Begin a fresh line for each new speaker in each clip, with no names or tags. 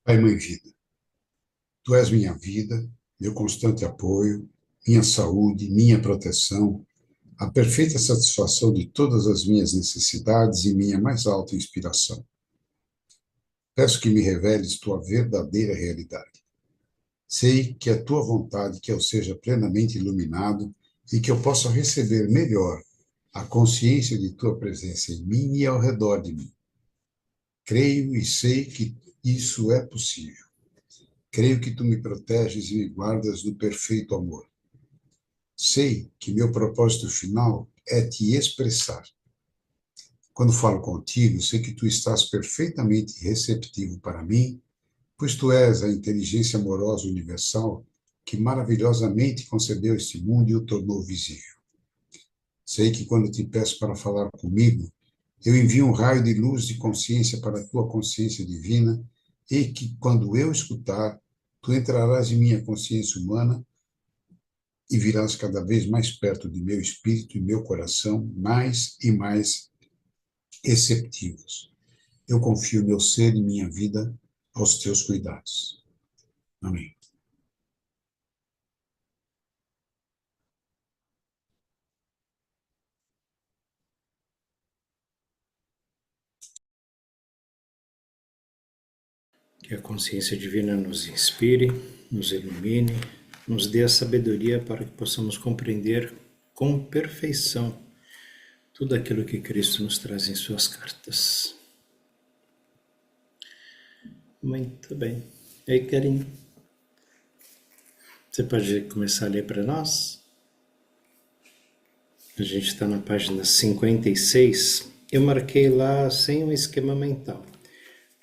Pai, Mãe, Vida, Tu és minha vida, meu constante apoio, minha saúde, minha proteção, a perfeita satisfação de todas as minhas necessidades e minha mais alta inspiração. Peço que me reveles Tua verdadeira realidade. Sei que é Tua vontade que eu seja plenamente iluminado e que eu possa receber melhor a consciência de Tua presença em mim e ao redor de mim. Creio e sei que isso é possível. Creio que Tu me proteges e me guardas do perfeito amor. Sei que meu propósito final é te expressar. Quando falo contigo, sei que tu estás perfeitamente receptivo para mim, pois tu és a inteligência amorosa universal que maravilhosamente concebeu este mundo e o tornou visível. Sei que quando te peço para falar comigo, eu envio um raio de luz de consciência para a tua consciência divina e que, quando eu escutar, tu entrarás em minha consciência humana e virás cada vez mais perto de meu espírito e meu coração, mais e mais receptivos. Eu confio meu ser e minha vida aos teus cuidados. Amém.
Que a consciência divina nos inspire, nos ilumine, nos dê a sabedoria para que possamos compreender com perfeição tudo aquilo que Cristo nos traz em suas cartas. Muito bem. E aí, Karim? Você pode começar a ler para nós? A gente está na página 56. Eu marquei lá sem um esquema mental,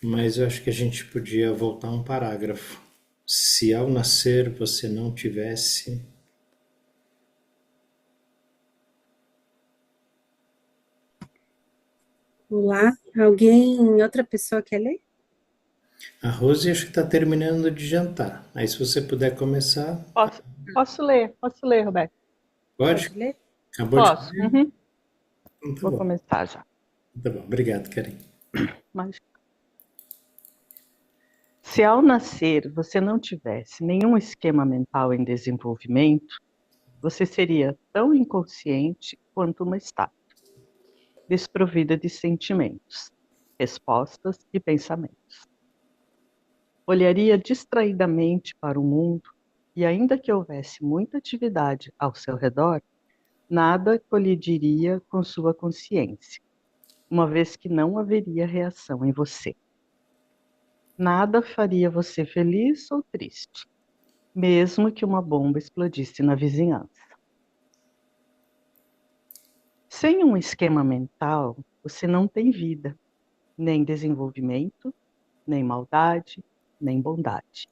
mas eu acho que a gente podia voltar um parágrafo. Se ao nascer você não tivesse...
Olá, outra pessoa quer ler?
A Rose acho que está terminando de jantar. Aí se você puder começar...
Posso ler, Roberto?
Pode?
Pode ler?
Acabou de
Posso.
comer?
Uhum.
Então tá
Vou
bom.
começar já.
Tá bom. Obrigado, Karim.
Mas, se ao nascer você não tivesse nenhum esquema mental em desenvolvimento, você seria tão inconsciente quanto uma estátua, desprovida de sentimentos, respostas e pensamentos. Olharia distraidamente para o mundo e, ainda que houvesse muita atividade ao seu redor, nada colidiria com sua consciência, uma vez que não haveria reação em você. Nada faria você feliz ou triste, mesmo que uma bomba explodisse na vizinhança. Sem um esquema mental, você não tem vida, nem desenvolvimento, nem maldade, nem bondade.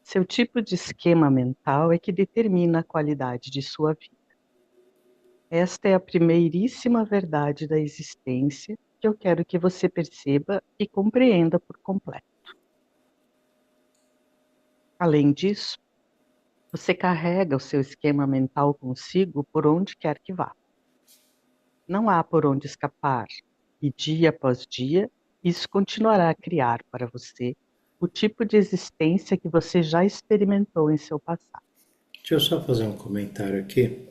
Seu tipo de esquema mental é que determina a qualidade de sua vida. Esta é a primeiríssima verdade da existência que eu quero que você perceba e compreenda por completo. Além disso, você carrega o seu esquema mental consigo por onde quer que vá. Não há por onde escapar, e dia após dia, isso continuará a criar para você o tipo de existência que você já experimentou em seu passado.
Deixa eu só fazer um comentário aqui.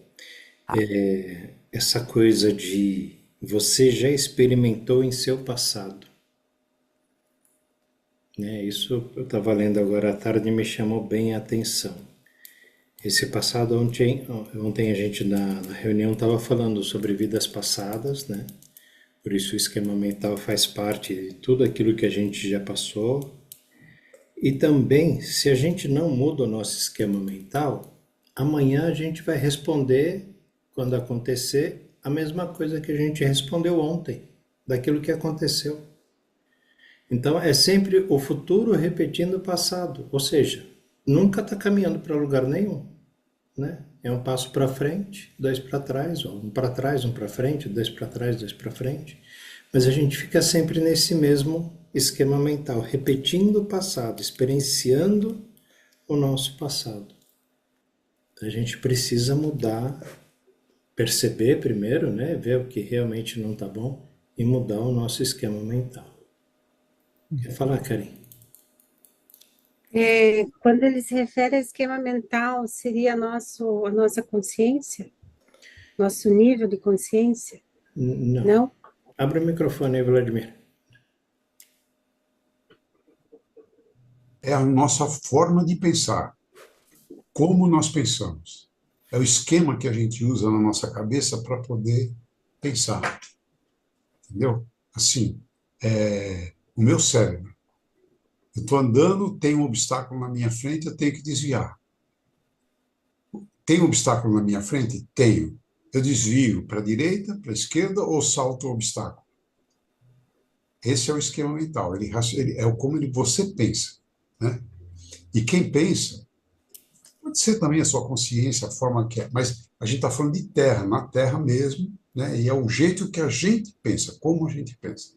Tá?
Essa coisa de você já experimentou em seu passado. Né? Isso eu estava lendo agora à tarde e me chamou bem a atenção. Esse passado, ontem a gente na reunião estava falando sobre vidas passadas, né? Por isso o esquema mental faz parte de tudo aquilo que a gente já passou. E também, se a gente não muda o nosso esquema mental, amanhã a gente vai responder, quando acontecer, a mesma coisa que a gente respondeu ontem, daquilo que aconteceu. Então é sempre o futuro repetindo o passado, ou seja, nunca está caminhando para lugar nenhum, né? É um passo para frente, dois para trás, ou um para trás, um para frente, dois para trás, dois para frente. Mas a gente fica sempre nesse mesmo esquema mental, repetindo o passado, experienciando o nosso passado. A gente precisa mudar, perceber primeiro, né? Ver o que realmente não está bom e mudar o nosso esquema mental. Quer falar, Karim?
Quando ele se refere a esquema mental, seria a nossa consciência? Nosso nível de consciência?
Não.
Não?
Abre o microfone aí, Vladimir.
É a nossa forma de pensar, como nós pensamos. É o esquema que a gente usa na nossa cabeça para poder pensar, entendeu? Assim, o meu cérebro. Eu estou andando, tem um obstáculo na minha frente, eu tenho que desviar. Tem um obstáculo na minha frente? Tenho. Eu desvio para a direita, para a esquerda ou salto o obstáculo? Esse é o esquema mental. Você pensa, né? E quem pensa, pode ser também a sua consciência, a forma que é, mas a gente está falando de terra, na terra mesmo, né? E é o jeito que a gente pensa, como a gente pensa.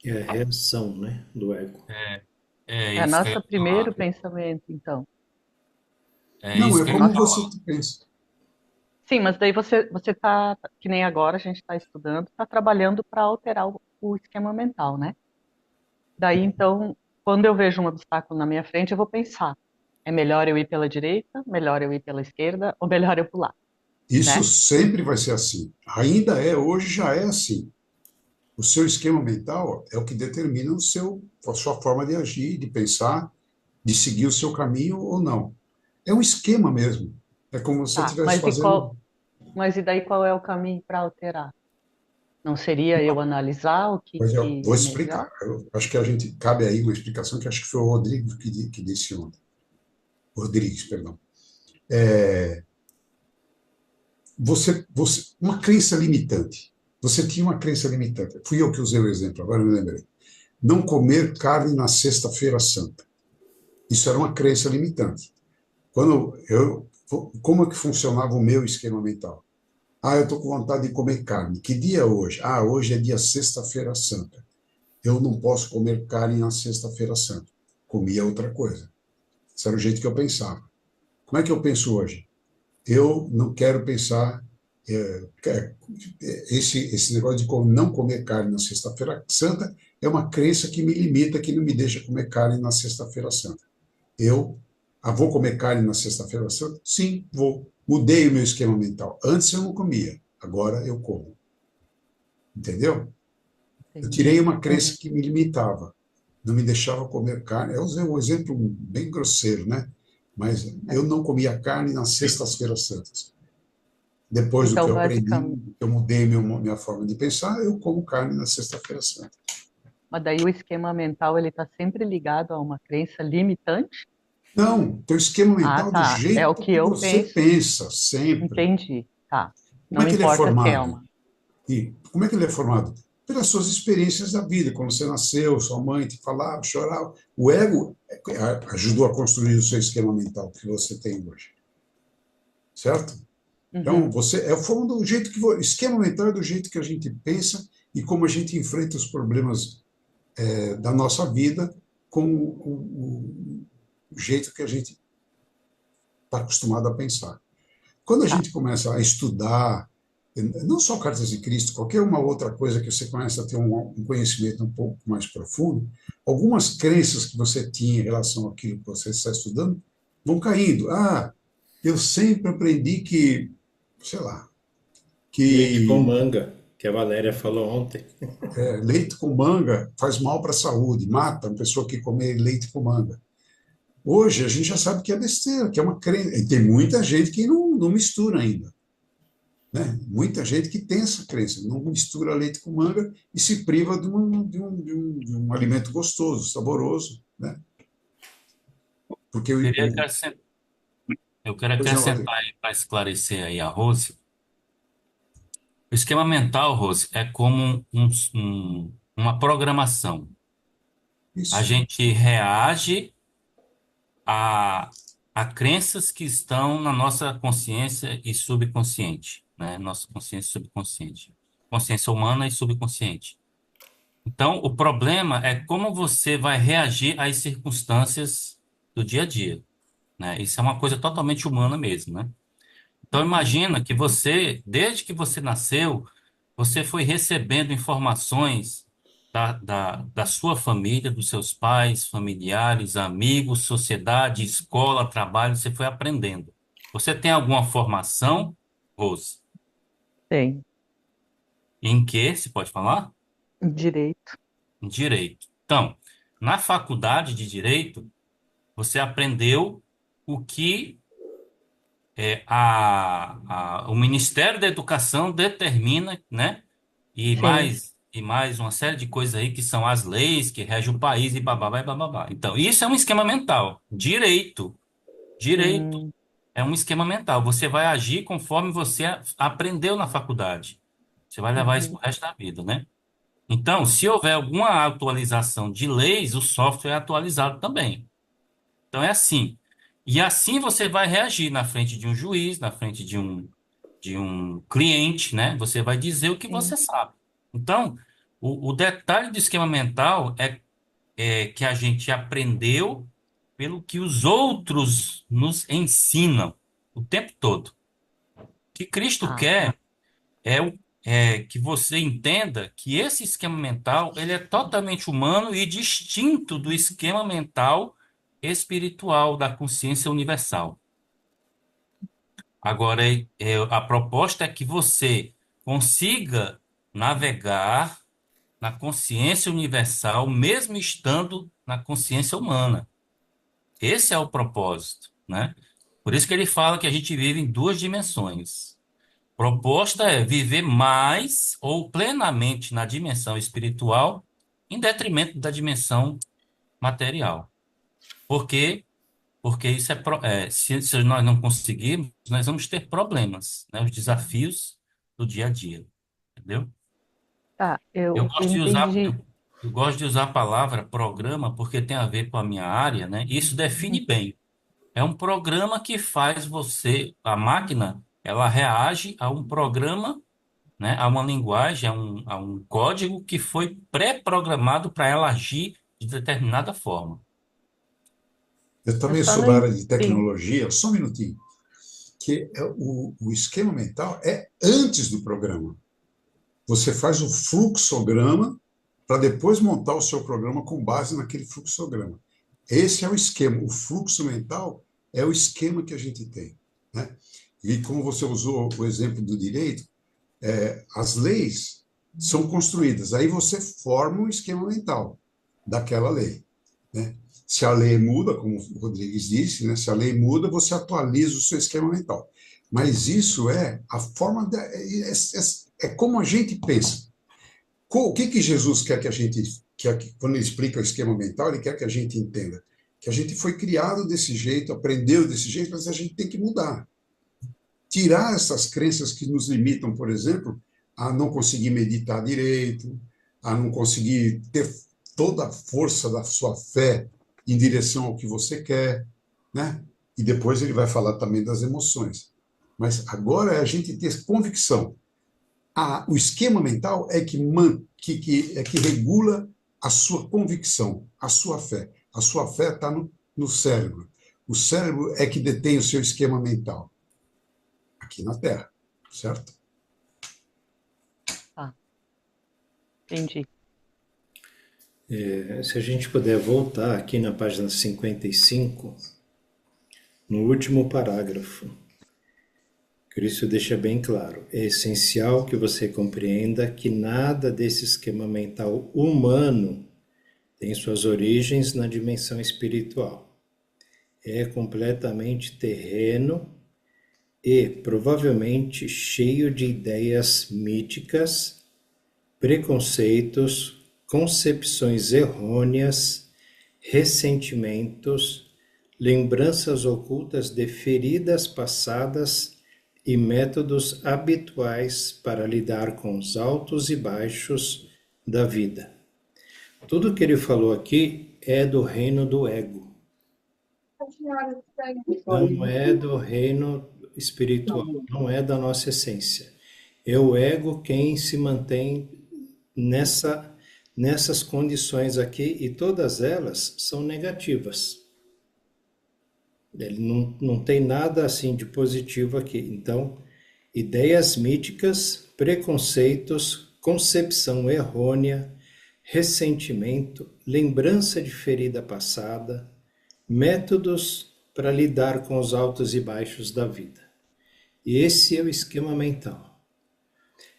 É a reação, né, do ego.
É
É
isso que eu
nosso
ia falar.
primeiro pensamento, então.
É
Não,
isso
é
que eu
É
ia
como
nosso...
você
falar.
pensa.
Sim, mas daí você tá, que nem agora a gente está estudando, está trabalhando para alterar o esquema mental, né? Daí, então, quando eu vejo um obstáculo na minha frente, eu vou pensar, é melhor eu ir pela direita, melhor eu ir pela esquerda, ou melhor eu pular,
Isso
né?
sempre vai ser assim. Ainda é, hoje já é assim. O seu esquema mental é o que determina a sua forma de agir, de pensar, de seguir o seu caminho ou não. É um esquema mesmo. É como se você
Tá,
estivesse fazendo.
mas e daí qual é o caminho para alterar? Não seria eu analisar o que,
Mas eu
que
vou
é melhor?
explicar. Eu acho que a gente cabe aí uma explicação que acho que foi o Rodrigo que disse ontem. Rodrigues, perdão. Uma crença limitante. Você tinha uma crença limitante. Fui eu que usei o exemplo, agora me lembrei. Não comer carne na Sexta-feira Santa. Isso era uma crença limitante. Como é que funcionava o meu esquema mental? Ah, eu estou com vontade de comer carne. Que dia é hoje? Ah, hoje é dia Sexta-feira Santa. Eu não posso comer carne na Sexta-feira Santa. Comia outra coisa. Esse era o jeito que eu pensava. Como é que eu penso hoje? Eu não quero pensar esse negócio de não comer carne na Sexta-feira Santa é uma crença que me limita, que não me deixa comer carne na Sexta-feira Santa. Eu vou comer carne na Sexta-feira Santa? Sim, vou. Mudei o meu esquema mental. Antes eu não comia, agora eu como. Entendeu? Eu tirei
Entendi.
uma crença
Uhum.
que me limitava, não me deixava comer carne. Eu usei um exemplo bem grosseiro, né? Mas
É.
eu não comia carne nas Sextas-feiras Santas. Depois do que
Então,
eu aprendi,
basicamente,
eu mudei minha forma de pensar, eu como carne na Sexta-feira Santa.
mas daí o esquema mental ele está sempre ligado a uma crença limitante?
Não, teu esquema
Ah,
mental do
tá. É o
jeito
que
que
eu
você
penso.
pensa, sempre.
Entendi. Tá.
Como
Não
é que ele é
importa se é
formado?
uma.
E como é que ele é formado? Pelas suas experiências da vida, quando você nasceu, sua mãe te falava, chorava. O ego ajudou a construir o seu esquema mental que você tem hoje, certo? Então,
Uhum.
é a forma do jeito que esquema mental é do jeito que a gente pensa e como a gente enfrenta os problemas da nossa vida com o jeito que a gente está acostumado a pensar. Quando a
Tá.
gente começa a estudar, não só Cartas de Cristo, qualquer uma outra coisa que você começa a ter um conhecimento um pouco mais profundo, algumas crenças que você tinha em relação àquilo que você está estudando vão caindo. Ah, eu sempre aprendi que, sei lá,
Leite com
que
manga, que a Valéria falou ontem.
leite com manga faz mal para a saúde, mata uma pessoa que come leite com manga. Hoje a gente já sabe que é besteira, que é uma crença. E tem muita gente que não mistura ainda. Né? Muita gente que tem essa crença, não mistura leite com manga e se priva de um alimento gostoso, saboroso. Né? Porque
Queria acrescentar, eu quero
pois não, Rodrigo.
acrescentar aí para esclarecer aí a Rose. O esquema mental, Rose, é como uma programação. A
Isso.
gente reage a, a crenças que estão na nossa consciência e subconsciente, né? Nossa consciência e subconsciente. Consciência humana e subconsciente. Então, o problema é como você vai reagir às circunstâncias do dia a dia, né? Isso é uma coisa totalmente humana mesmo, né? Então,
Uhum.
imagina que você, desde que você nasceu, você foi recebendo informações da sua família, dos seus pais, familiares, amigos, sociedade, escola, trabalho, você foi aprendendo. Você tem alguma formação, Rose?
Tem.
Em que, se pode falar?
Direito.
Em direito. Então, na faculdade de direito, você aprendeu o que o Ministério da Educação determina, né?
Sim.
E mais uma série de coisas aí que são as leis que regem o país e bababá e bababá. Então, isso é um esquema mental. Direito
Hum,
é um esquema mental. Você vai agir conforme você aprendeu na faculdade. Você vai levar isso
uhum.
pro resto da vida, né? Então, se houver alguma atualização de leis, o software é atualizado também. Então, é assim. E assim você vai reagir na frente de um juiz, na frente de um cliente, né? Você vai dizer o que
Sim.
você sabe. Então, o detalhe do esquema mental é que a gente aprendeu pelo que os outros nos ensinam o tempo todo. O que Cristo
Ah,
quer é que você entenda que esse esquema mental ele é totalmente humano e distinto do esquema mental espiritual da consciência universal. Agora, a proposta é que você consiga navegar na consciência universal, mesmo estando na consciência humana. Esse é o propósito, né? Por isso que ele fala que a gente vive em duas dimensões. Proposta é viver mais ou plenamente na dimensão espiritual, em detrimento da dimensão material. Por quê? Porque isso se nós não conseguirmos, nós vamos ter problemas, né? Os desafios do dia a dia, entendeu?
tá,
Eu
eu
gosto de usar,
entendi.
eu gosto de usar a palavra programa porque tem a ver com a minha área, né? E isso define bem. É um programa que faz você, a máquina, ela reage a um programa, né? A uma linguagem, a um código que foi pré-programado para ela agir de determinada forma.
Eu
Eu
também
só
sou
não
da área de
entendi.
tecnologia, só um minutinho, que o esquema mental é antes do programa. Você faz o fluxograma para depois montar o seu programa com base naquele fluxograma. Esse é o esquema. O fluxo mental é o esquema que a gente tem, né? E como você usou o exemplo do direito, as leis são construídas. Aí você forma um esquema mental daquela lei, né? Se a lei muda, como o Rodrigues disse, né? Se a lei muda, você atualiza o seu esquema mental. Mas isso é a forma é como a gente pensa. O que Jesus quer que a gente, quando ele explica o esquema mental, ele quer que a gente entenda que a gente foi criado desse jeito, aprendeu desse jeito, mas a gente tem que mudar. Tirar essas crenças que nos limitam, por exemplo, a não conseguir meditar direito, a não conseguir ter toda a força da sua fé em direção ao que você quer, né? E depois ele vai falar também das emoções. Mas agora é a gente ter convicção. O esquema mental é que regula a sua convicção, a sua fé. A sua fé está no cérebro. O cérebro é que detém o seu esquema mental aqui na Terra, certo?
Tá, entendi.
Se a gente puder voltar aqui na página 55, no último parágrafo, Cristo deixa bem claro: é essencial que você compreenda que nada desse esquema mental humano tem suas origens na dimensão espiritual. É completamente terreno e provavelmente cheio de ideias míticas, preconceitos, concepções errôneas, ressentimentos, lembranças ocultas de feridas passadas e métodos habituais para lidar com os altos e baixos da vida. Tudo que ele falou aqui é do reino do ego, não é do reino espiritual, não é da nossa essência. É o ego quem se mantém nessas condições aqui, e todas elas são negativas. Ele não tem nada assim de positivo aqui. Então, ideias míticas, preconceitos, concepção errônea, ressentimento, lembrança de ferida passada, métodos para lidar com os altos e baixos da vida. E esse é o esquema mental.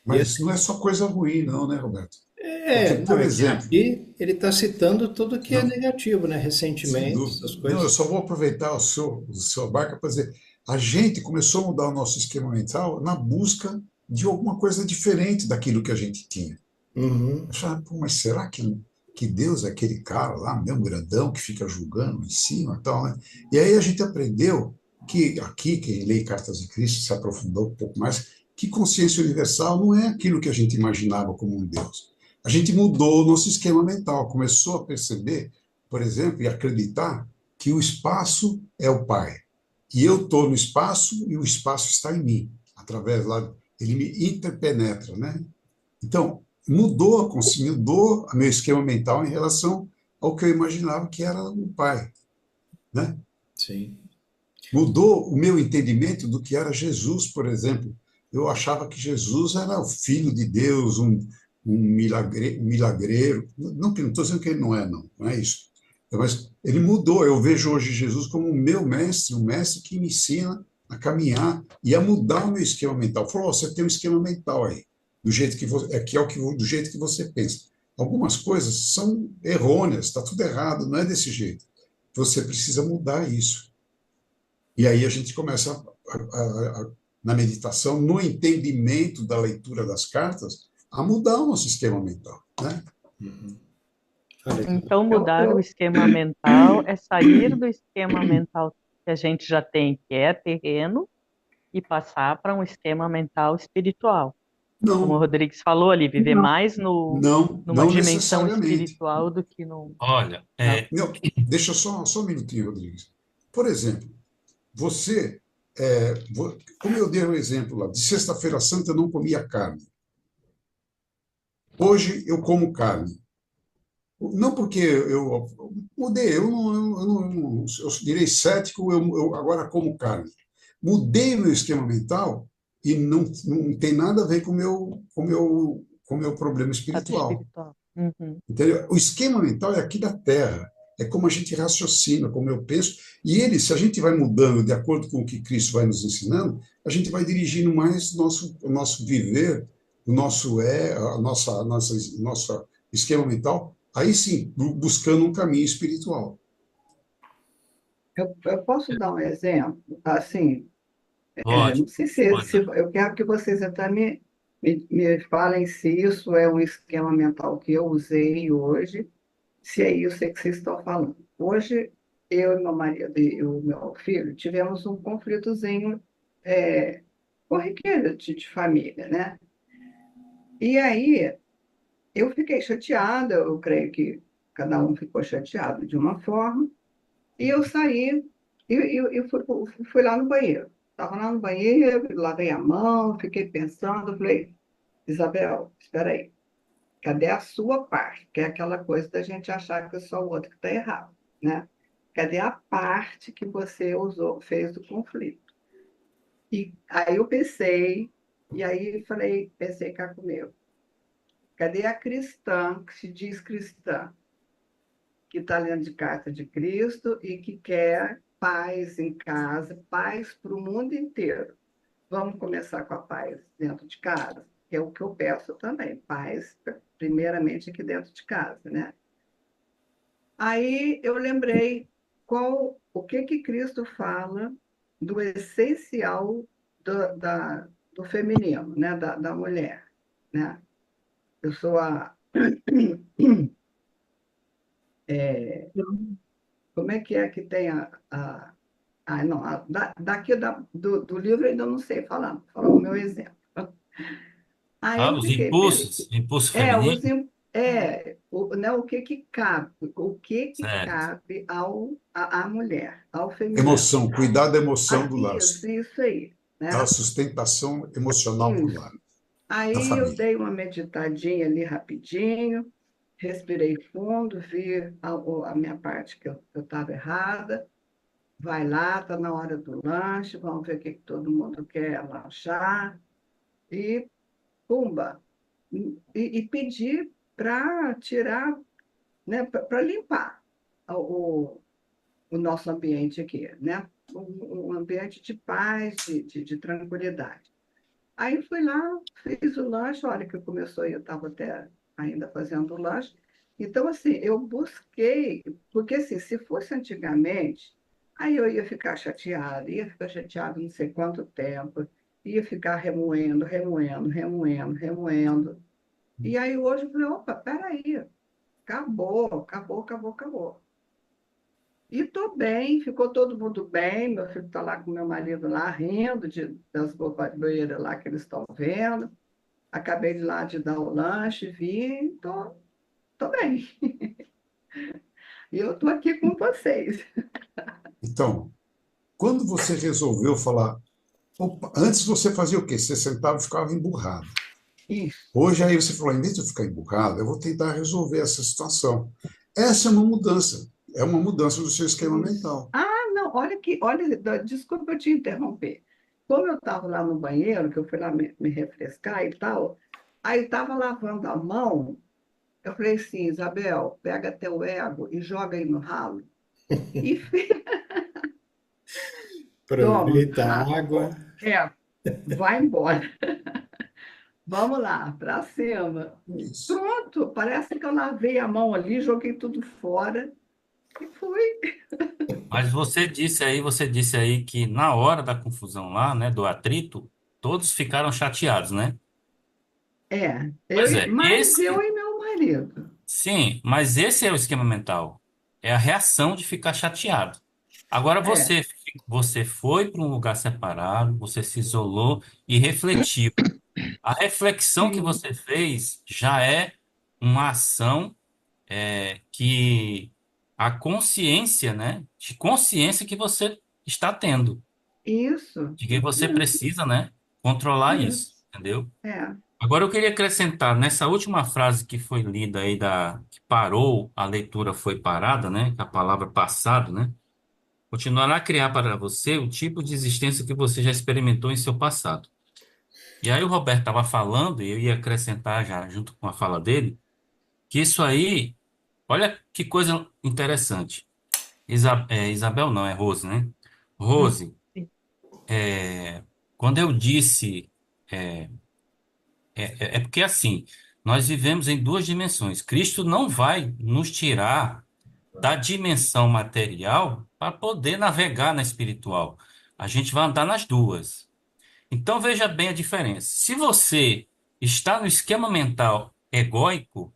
E
Mas não é só coisa ruim, não, né, Roberto? Porque,
não,
por
é que
exemplo,
aqui ele está citando tudo que é
não,
negativo, né?
sem
Ressentimento,
dúvida.
essas
Não, eu
coisas.
só vou aproveitar o sua barca para dizer, a gente começou a mudar o nosso esquema mental na busca de alguma coisa diferente daquilo que a gente tinha.
Uhum,
Eu falava, pô, mas será que Deus é aquele cara lá, mesmo grandão, que fica julgando em cima e tal, né? E aí a gente aprendeu que aqui, quem lê Cartas de Cristo se aprofundou um pouco mais, que consciência universal não é aquilo que a gente imaginava como um Deus. A gente mudou o nosso esquema mental, começou a perceber, por exemplo, e acreditar que o espaço é o Pai. E eu estou no espaço e o espaço está em mim, através lá, ele me interpenetra, né? Então, mudou o meu esquema mental em relação ao que eu imaginava que era o pai, né?
sim.
Mudou o meu entendimento do que era Jesus, por exemplo. Eu achava que Jesus era o filho de Deus, um milagreiro. Não estou dizendo que ele não é, não é isso. Mas ele mudou. Eu vejo hoje Jesus como o meu mestre, um mestre que me ensina a caminhar e a mudar o meu esquema mental. Falou, "Ó, você tem um esquema mental aí, do jeito que você, que é o que, do jeito que você pensa. Algumas coisas são errôneas, está tudo errado, não é desse jeito. Você precisa mudar isso. E aí a gente começa na meditação, no entendimento da leitura das cartas, a mudar o nosso esquema mental, né?
Uhum. Olha,
Então,
Eu,
mudar o
eu,
esquema mental é sair do esquema mental que a gente já tem, que é terreno, e passar para um esquema mental espiritual. Como o
Não,
Rodrigues falou ali, viver
não,
mais no,
não,
numa
não
dimensão
necessariamente.
espiritual do que no.
Olha,
na-
Não, deixa só um minutinho, Rodrigues. Por exemplo, você, como eu dei o exemplo lá, de Sexta-feira Santa eu não comia carne. Hoje eu como carne. Não porque eu mudei, eu direi cético, eu agora como carne. Mudei meu esquema mental e não tem nada a ver com meu problema
Lado
espiritual.
espiritual. Uhum.
Entendeu? O esquema mental é aqui da Terra, é como a gente raciocina, como eu penso, e ele, se a gente vai mudando de acordo com o que Cristo vai nos ensinando, a gente vai dirigindo mais o nosso viver, o nosso nosso esquema mental, aí sim, buscando um caminho espiritual.
eu posso dar um exemplo? Assim,
pode,
não sei se
pode.
eu quero que vocês até me falem se isso é um esquema mental que eu usei hoje, se é isso que vocês estão falando. Hoje, eu e meu marido e o meu filho tivemos um conflitozinho corriqueiro de família, né? E aí, eu fiquei chateada, eu creio que cada um ficou chateado de uma forma, e eu saí e fui lá no banheiro. Estava lá no banheiro, lavei a mão, fiquei pensando, falei, Isabel, espera aí, cadê a sua parte? Que é aquela coisa da gente achar que é só o outro que está errado, né? Cadê a parte que você usou, fez do conflito? E aí eu pensei, e aí falei, pensei cá comigo, cadê a cristã que se diz cristã, que está lendo de carta de Cristo e que quer paz em casa, paz para o mundo inteiro? Vamos começar com a paz dentro de casa, que é o que eu peço também, paz, primeiramente aqui dentro de casa, né? Aí eu lembrei o que Cristo fala do essencial do feminino, né? Da mulher, né? Eu sou como é que tem não, daqui do livro eu ainda não sei falar, vou falar o meu exemplo. Aí
Ah,
eu
os
fiquei,
impulsos, impulso feminino,
né, o que que cabe,
certo.
à mulher, ao feminino.
Emoção, cuidar da emoção do lar,
Isso aí,
da
né?
sustentação emocional para o
Isso.
lar, da
Aí eu
família.
dei uma meditadinha ali rapidinho, respirei fundo, vi a minha parte que eu estava errada. Vai lá, está na hora do lanche, vamos ver o que todo mundo quer lanchar. E, pumba, e pedi para tirar, né, para limpar o, o nosso ambiente aqui, né? Um ambiente de paz, de tranquilidade. Aí fui lá, fiz o lanche, a hora que começou, eu estava até ainda fazendo o lanche. Então, assim, eu busquei, porque assim, se fosse antigamente, aí eu ia ficar chateada não sei quanto tempo, ia ficar remoendo, remoendo, remoendo, remoendo. E aí hoje eu falei, opa, peraí, acabou, acabou, acabou, acabou. E estou bem, ficou todo mundo bem. Meu filho está lá com meu marido lá, rindo das bobeiras lá que eles estão vendo. Acabei de lá de dar o lanche, vi, tô bem. E eu estou aqui com vocês.
Então, quando você resolveu falar, opa, antes você fazia o quê? Você sentava e ficava emburrado.
Isso.
Hoje aí você falou, em vez de eu ficar emburrado, eu vou tentar resolver essa situação. Essa é uma mudança do seu esquema
Isso.
mental.
Ah, não, olha aqui, olha, desculpa eu te interromper. Como eu estava lá no banheiro, que eu fui lá me refrescar e tal, aí estava lavando a mão, eu falei assim, Isabel, pega teu ego e joga aí no ralo. E toma,
Aproveita a água.
é, vai embora. Vamos lá, para cima.
Isso.
Pronto, parece que eu lavei a mão ali, joguei tudo fora e fui.
Mas você disse aí que na hora da confusão lá, né, do atrito, todos ficaram chateados, né?
É,
Pois é,
mas eu e meu marido.
sim, mas esse é o esquema mental. É a reação de ficar chateado. Agora
É,
você foi para um lugar separado, você se isolou e refletiu. A reflexão que
sim,
você fez já é uma ação que a consciência, né, de consciência que você está tendo,
isso,
de que você
isso,
precisa, né, controlar isso,
isso.
entendeu?
É,
Agora eu queria acrescentar nessa última frase que foi lida aí que parou, a leitura foi parada, né, com a palavra passado, né? Continuará a criar para você o tipo de existência que você já experimentou em seu passado. E aí o Roberto estava falando, e eu ia acrescentar já junto com a fala dele, que isso aí, olha que coisa interessante. Isabel não, é Rose, né?
Hum,
Rose,
sim.
quando eu disse, é porque assim, nós vivemos em duas dimensões. Cristo não vai nos tirar da dimensão material para poder navegar na espiritual. A gente vai andar nas duas. Então veja bem a diferença. Se você está no esquema mental egóico,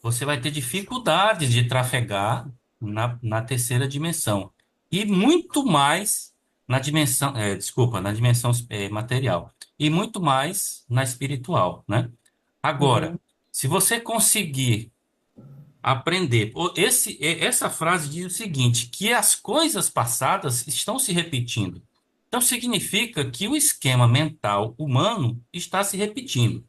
você vai ter dificuldade de trafegar na terceira dimensão. E muito mais na dimensão, desculpa, na dimensão material. E muito mais na espiritual, né? Agora,
Uhum.
se você conseguir aprender, essa frase diz o seguinte, que as coisas passadas estão se repetindo. Então significa que o esquema mental humano está se repetindo.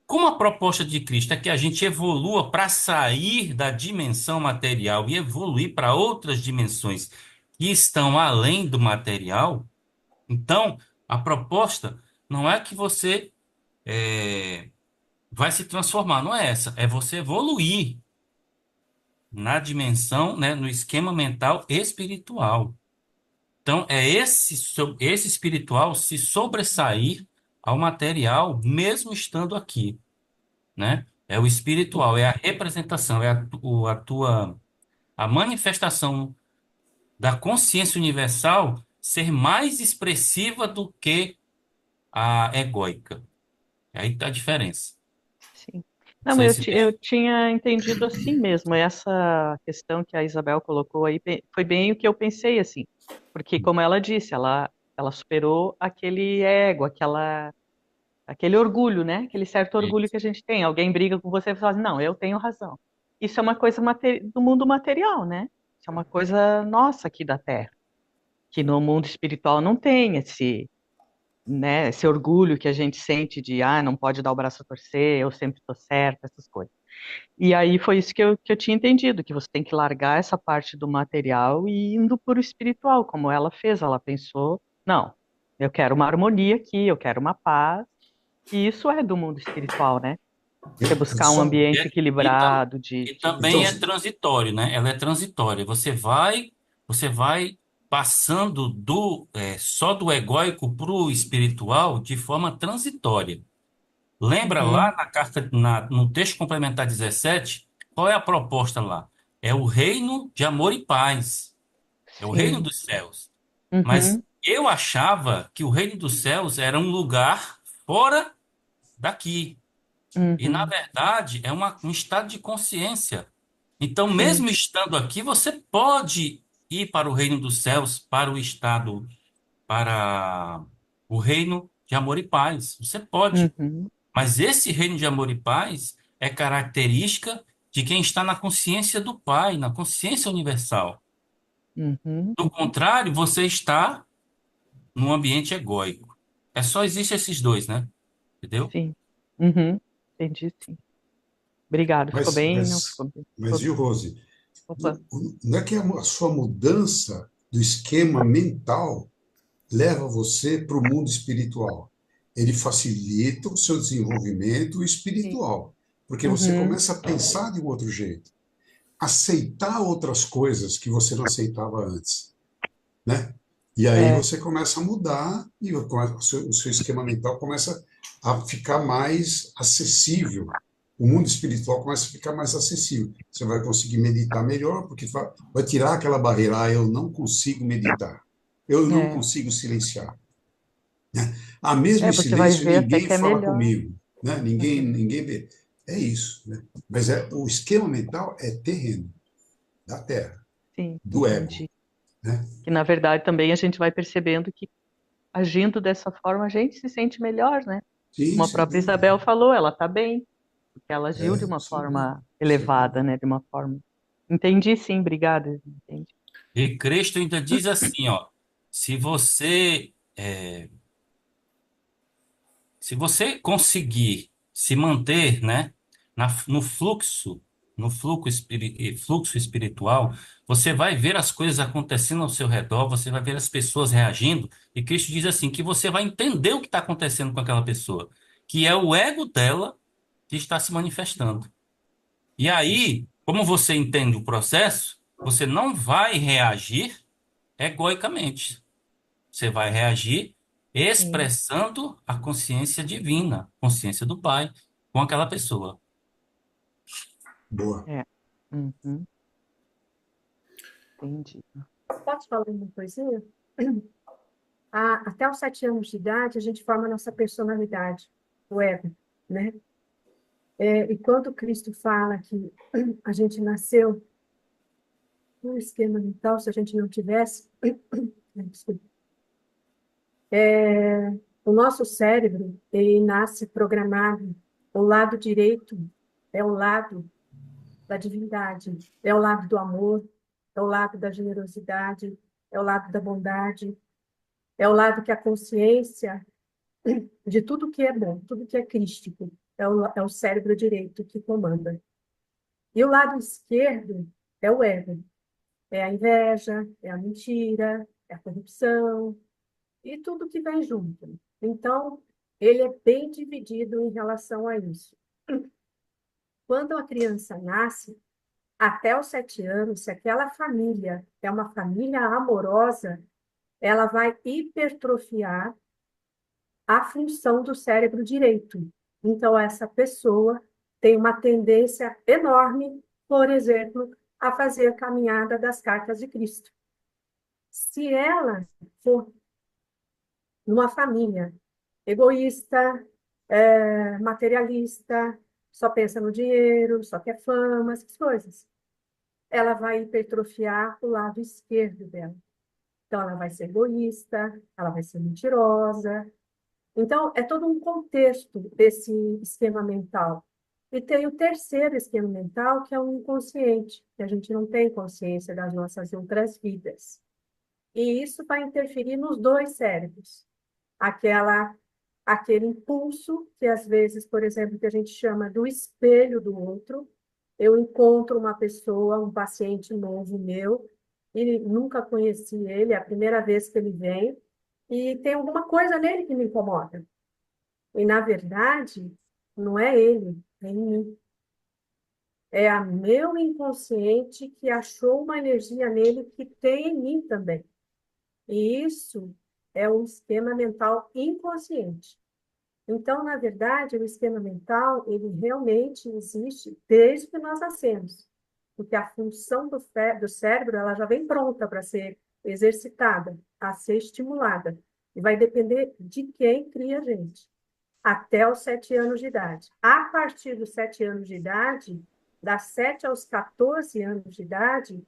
Como a proposta de Cristo é que a gente evolua para sair da dimensão material e evoluir para outras dimensões que estão além do material, então a proposta não é que você vai se transformar, não é essa, é você evoluir na dimensão, né, no esquema mental espiritual. Então é esse espiritual se sobressair ao material, mesmo estando aqui. Né? É o espiritual, é a representação, é a manifestação da consciência universal ser mais expressiva do que a egóica. Aí está a diferença.
Sim.
Não
Não,
sei
eu,
se
eu tinha entendido assim mesmo. Essa questão que a Isabel colocou aí foi bem o que eu pensei, assim. Porque, como ela disse, ela superou aquele ego, aquele orgulho, né? Aquele certo orgulho que a gente tem. Alguém briga com você e fala assim, não, eu tenho razão. Isso é uma coisa do mundo material, né? Isso é uma coisa nossa aqui da Terra. Que no mundo espiritual não tem esse, né, esse orgulho que a gente sente de, não pode dar o braço a torcer, eu sempre tô certa, essas coisas. E aí foi isso que eu tinha entendido, que você tem que largar essa parte do material e ir indo por espiritual, como ela fez. Ela pensou, não, eu quero uma harmonia aqui, eu quero uma paz, e isso é do mundo espiritual, né? Você buscar um
Só,
ambiente
E, e, tam-
equilibrado,
e
de
então,
também é transitório, né? Ela é transitória. Você vai passando só do egóico para o espiritual de forma transitória. Lembra lá
Uhum,
na carta, no texto complementar 17, qual é a proposta lá? É o reino de amor e paz. É o reino
sim.
dos céus. Mas
Uhum,
eu achava que o reino dos céus era um lugar fora daqui. E, na
uhum,
verdade, é um estado de consciência. Então,
sim.
mesmo estando aqui, você pode ir para o reino dos céus, para o reino de amor e paz. Você pode.
Uhum,
Mas esse reino de amor e paz é característica de quem está na consciência do Pai, na consciência universal.
uhum,
Do contrário, você está num ambiente egóico. É só existe esses dois, né? Entendeu?
sim. Uhum, entendi, sim. Obrigado. Ficou
mas,
bem? Não,
mas,
ficou bem.
mas viu, Rose?
Opa.
Não é que a sua mudança do esquema mental leva você para o mundo espiritual. Ele facilita o seu desenvolvimento
Sim.
espiritual, porque você
Uhum,
começa a pensar de um outro jeito, aceitar outras coisas que você não aceitava antes, né? E aí
é,
você começa a mudar e o seu esquema mental começa a ficar mais acessível. O mundo espiritual começa a ficar mais acessível. Você vai conseguir meditar melhor, porque vai tirar aquela barreira, eu não consigo meditar, eu não
é.
consigo silenciar, né? Mesmo em
Você vai
silêncio,
ver até
ninguém
que é
fala
melhor.
comigo, né?
Uhum,
Ninguém vê. É isso, né? Mas o esquema mental é terreno, da Terra,
sim,
do ego,
entendi.
né?
Que na verdade também a gente vai percebendo que agindo dessa forma a gente se sente melhor, né?
Sim,
Como a
sem
própria
dúvida.
Isabel falou, ela está bem, porque ela agiu de uma
Sem dúvida,
forma
sem
elevada,
dúvida.
né? De uma forma. Entendi, sim, obrigada. Entendi.
E Cristo ainda diz assim, ó, se você se você conseguir se manter, né, no fluxo espiritual, você vai ver as coisas acontecendo ao seu redor, você vai ver as pessoas reagindo, e Cristo diz assim, que você vai entender o que está acontecendo com aquela pessoa, que é o ego dela que está se manifestando. E aí, como você entende o processo, você não vai reagir egoicamente. Você vai reagir
Sim,
expressando a consciência divina, consciência do Pai, com aquela pessoa.
Boa.
é. Uhum, entendi.
Posso falar uma coisinha? Até os 7 anos de idade, a gente forma a nossa personalidade, o ego, né? E quando Cristo fala que a gente nasceu no esquema mental, se a gente não tivesse, desculpa, o nosso cérebro, ele nasce programado, o lado direito é o lado da divindade, é o lado do amor, é o lado da generosidade, é o lado da bondade, é o lado que a consciência de tudo que é bom, tudo que é crístico, é o cérebro direito que comanda. E o lado esquerdo é o ego, é a inveja, é a mentira, é a corrupção e tudo que vem junto. Então, ele é bem dividido em relação a isso. Quando a criança nasce, até os 7 anos, se aquela família é uma família amorosa, ela vai hipertrofiar a função do cérebro direito. Então, essa pessoa tem uma tendência enorme, por exemplo, a fazer a caminhada das cartas de Cristo. Se ela for numa família egoísta, materialista, só pensa no dinheiro, só quer fama, essas coisas, ela vai hipertrofiar o lado esquerdo dela. Então, ela vai ser egoísta, ela vai ser mentirosa. Então, é todo um contexto desse esquema mental. E tem o terceiro esquema mental, que é o inconsciente, que a gente não tem consciência das nossas outras vidas. E isso vai interferir nos dois cérebros. Aquele impulso, que às vezes, por exemplo, que a gente chama do espelho do outro. Eu encontro uma pessoa, um paciente novo meu, e nunca conheci ele, é a primeira vez que ele vem, e tem alguma coisa nele que me incomoda. E, na verdade, não é ele, em mim. É a meu inconsciente que achou uma energia nele que tem em mim também. E isso é um esquema mental inconsciente. Então, na verdade, o esquema mental, ele realmente existe desde que nós nascemos. Porque a função do cérebro, ela já vem pronta para ser exercitada, a ser estimulada. E vai depender de quem cria a gente até os 7 anos de idade. A partir dos 7 anos de idade, das 7 aos 14 anos de idade,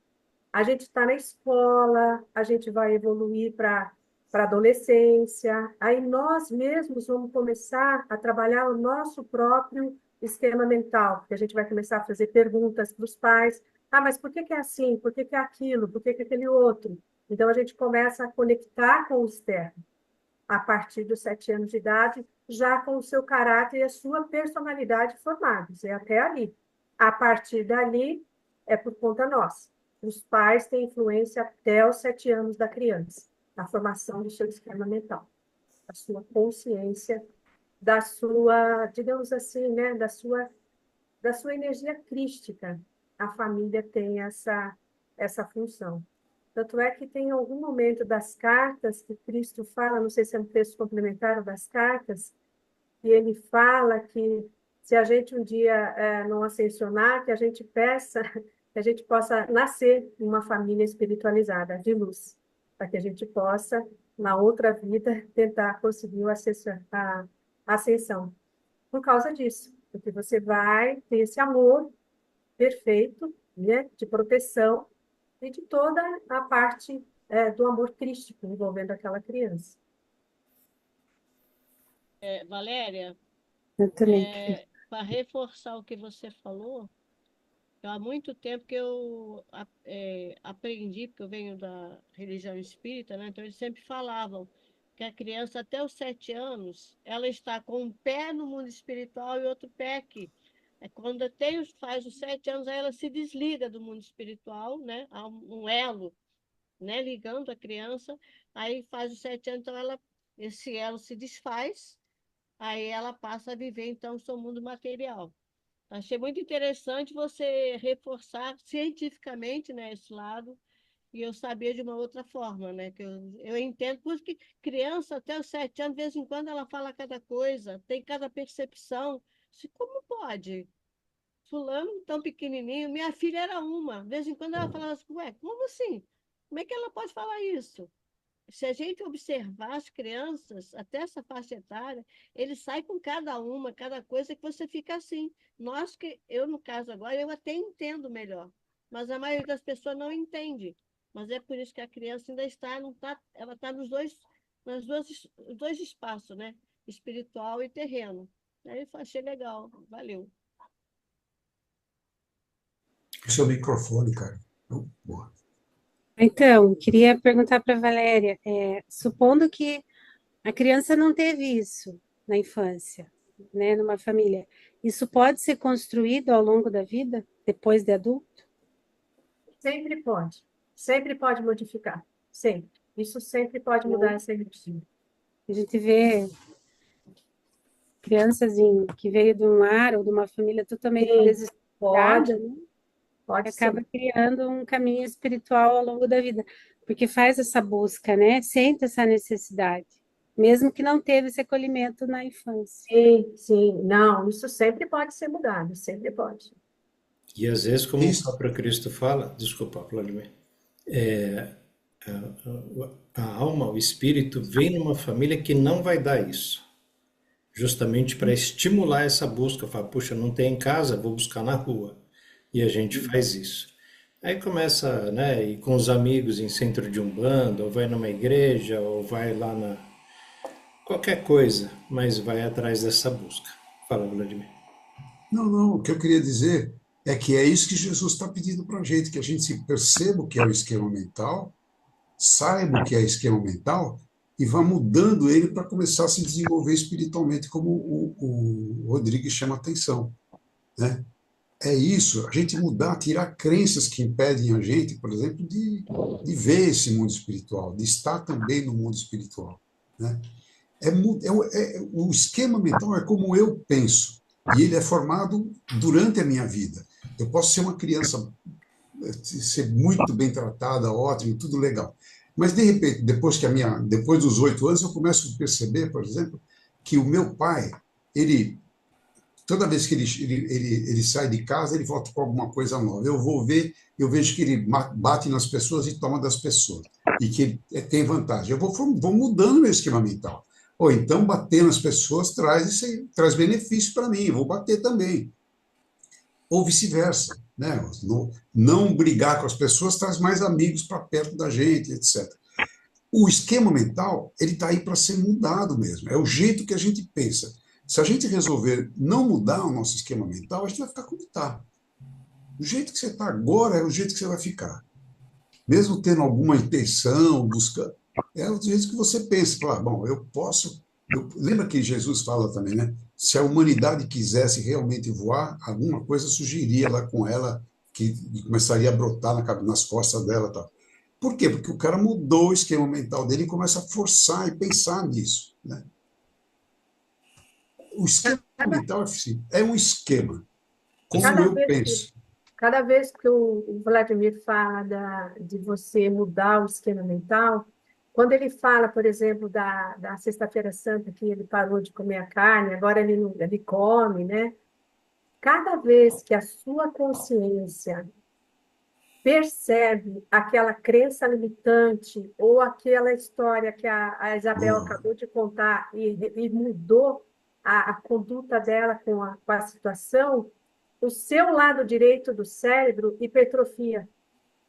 a gente está na escola, a gente vai evoluir para a adolescência, aí nós mesmos vamos começar a trabalhar o nosso próprio esquema mental, porque a gente vai começar a fazer perguntas para os pais, mas por que é assim? Por que é aquilo? Por que é aquele outro? Então, a gente começa a conectar com o externo a partir dos 7 anos de idade, já com o seu caráter e a sua personalidade formados. É até ali. A partir dali, é por conta nossa. Os pais têm influência até os 7 anos da criança, na formação do seu esquema mental, da sua consciência, da sua, digamos assim, né, da sua energia crística. A família tem essa função. Tanto é que tem algum momento das cartas que Cristo fala, não sei se é um texto complementar das cartas, que ele fala que se a gente um dia não ascensionar, que a gente peça, que a gente possa nascer em uma família espiritualizada, de luz, para que a gente possa, na outra vida, tentar conseguir a ascensão. Por causa disso, porque você vai ter esse amor perfeito, né, de proteção, e de toda a parte do amor crístico envolvendo aquela criança.
Valéria,
Eu também.
para reforçar o que você falou, há muito tempo que eu aprendi, porque eu venho da religião espírita, né? Então eles sempre falavam que a criança até os 7 anos, ela está com um pé no mundo espiritual e outro pé aqui. Quando faz os 7 anos, aí ela se desliga do mundo espiritual, né? Há um elo, né? Ligando a criança, aí faz os 7 anos, então esse elo se desfaz, aí ela passa a viver, então, o seu mundo material. Achei muito interessante você reforçar cientificamente, né, esse lado, e eu sabia de uma outra forma, né, que eu entendo, porque criança até os 7 anos, de vez em quando ela fala cada coisa, tem cada percepção. Como pode? Fulano tão pequenininho, minha filha era uma, de vez em quando ela falava assim, ué, como assim? Como é que ela pode falar isso? Se a gente observar as crianças, até essa faixa etária, eles saem com cada coisa que você fica assim. Eu, no caso agora, eu até entendo melhor, mas a maioria das pessoas não entende. Mas é por isso que a criança ainda está, não tá, ela está nos dois espaços, né? Espiritual e terreno. Aí eu achei legal, valeu.
O seu microfone, cara. Boa.
Então, queria perguntar para a Valéria, supondo que a criança não teve isso na infância, né, numa família, isso pode ser construído ao longo da vida, depois de adulto?
Sempre pode modificar, sempre. Isso sempre pode mudar essa energia.
A gente vê crianças que veio de um lar ou de uma família totalmente desestruturada, né?
Pode
Acaba
ser.
criando um caminho espiritual ao longo da vida, porque faz essa busca, né? Sente essa necessidade, mesmo que não teve esse acolhimento na infância.
Sim. Não, isso sempre pode ser mudado, sempre pode.
E às vezes, como
Isso.
o próprio Cristo fala, desculpa, Vladimir, a alma, o espírito, vem numa família que não vai dar isso. Justamente para estimular essa busca. Fala, puxa, não tem em casa, vou buscar na rua. E a gente faz isso. Aí começa, né, ir com os amigos em centro de umbanda, ou vai numa igreja, ou vai lá na... qualquer coisa, mas vai atrás dessa busca. Fala, Vladimir.
Não, o que eu queria dizer é que é isso que Jesus está pedindo para a gente, que a gente se perceba o que é o esquema mental, saiba o que é esquema mental e vá mudando ele para começar a se desenvolver espiritualmente, como o Rodrigues chama atenção, né? É isso, a gente mudar, tirar crenças que impedem a gente, por exemplo, de ver esse mundo espiritual, de estar também no mundo espiritual, né? O esquema mental é como eu penso. E ele é formado durante a minha vida. Eu posso ser uma criança, ser muito bem tratada, ótimo, tudo legal. Mas, de repente, depois dos 8 anos, eu começo a perceber, por exemplo, que o meu pai, ele toda vez que ele sai de casa, ele volta com alguma coisa nova. Eu vou ver, eu vejo que ele bate nas pessoas e toma das pessoas, e que ele tem vantagem. Eu vou mudando meu esquema mental. Ou então, bater nas pessoas traz benefício para mim, eu vou bater também. Ou vice-versa. Né? Não brigar com as pessoas traz mais amigos para perto da gente, etc. O esquema mental, ele está aí para ser mudado mesmo. É o jeito que a gente pensa. Se a gente resolver não mudar o nosso esquema mental, a gente vai ficar como está. O jeito que você está agora é o jeito que você vai ficar. Mesmo tendo alguma intenção, buscando, é o jeito que você pensa. Falar, bom, eu posso... lembra que Jesus fala também, né? Se a humanidade quisesse realmente voar, alguma coisa surgiria lá com ela, que começaria a brotar nas costas dela. Tal. Por quê? Porque o cara mudou o esquema mental dele e começa a forçar e pensar nisso, né? O esquema mental é um esquema, como eu penso.
Cada vez que o Vladimir fala de você mudar o esquema mental, quando ele fala, por exemplo, da Sexta-feira Santa, que ele parou de comer a carne, agora ele come, né? Cada vez que a sua consciência percebe aquela crença limitante ou aquela história que a Isabel acabou de contar e mudou a conduta dela com a situação, o seu lado direito do cérebro hipertrofia.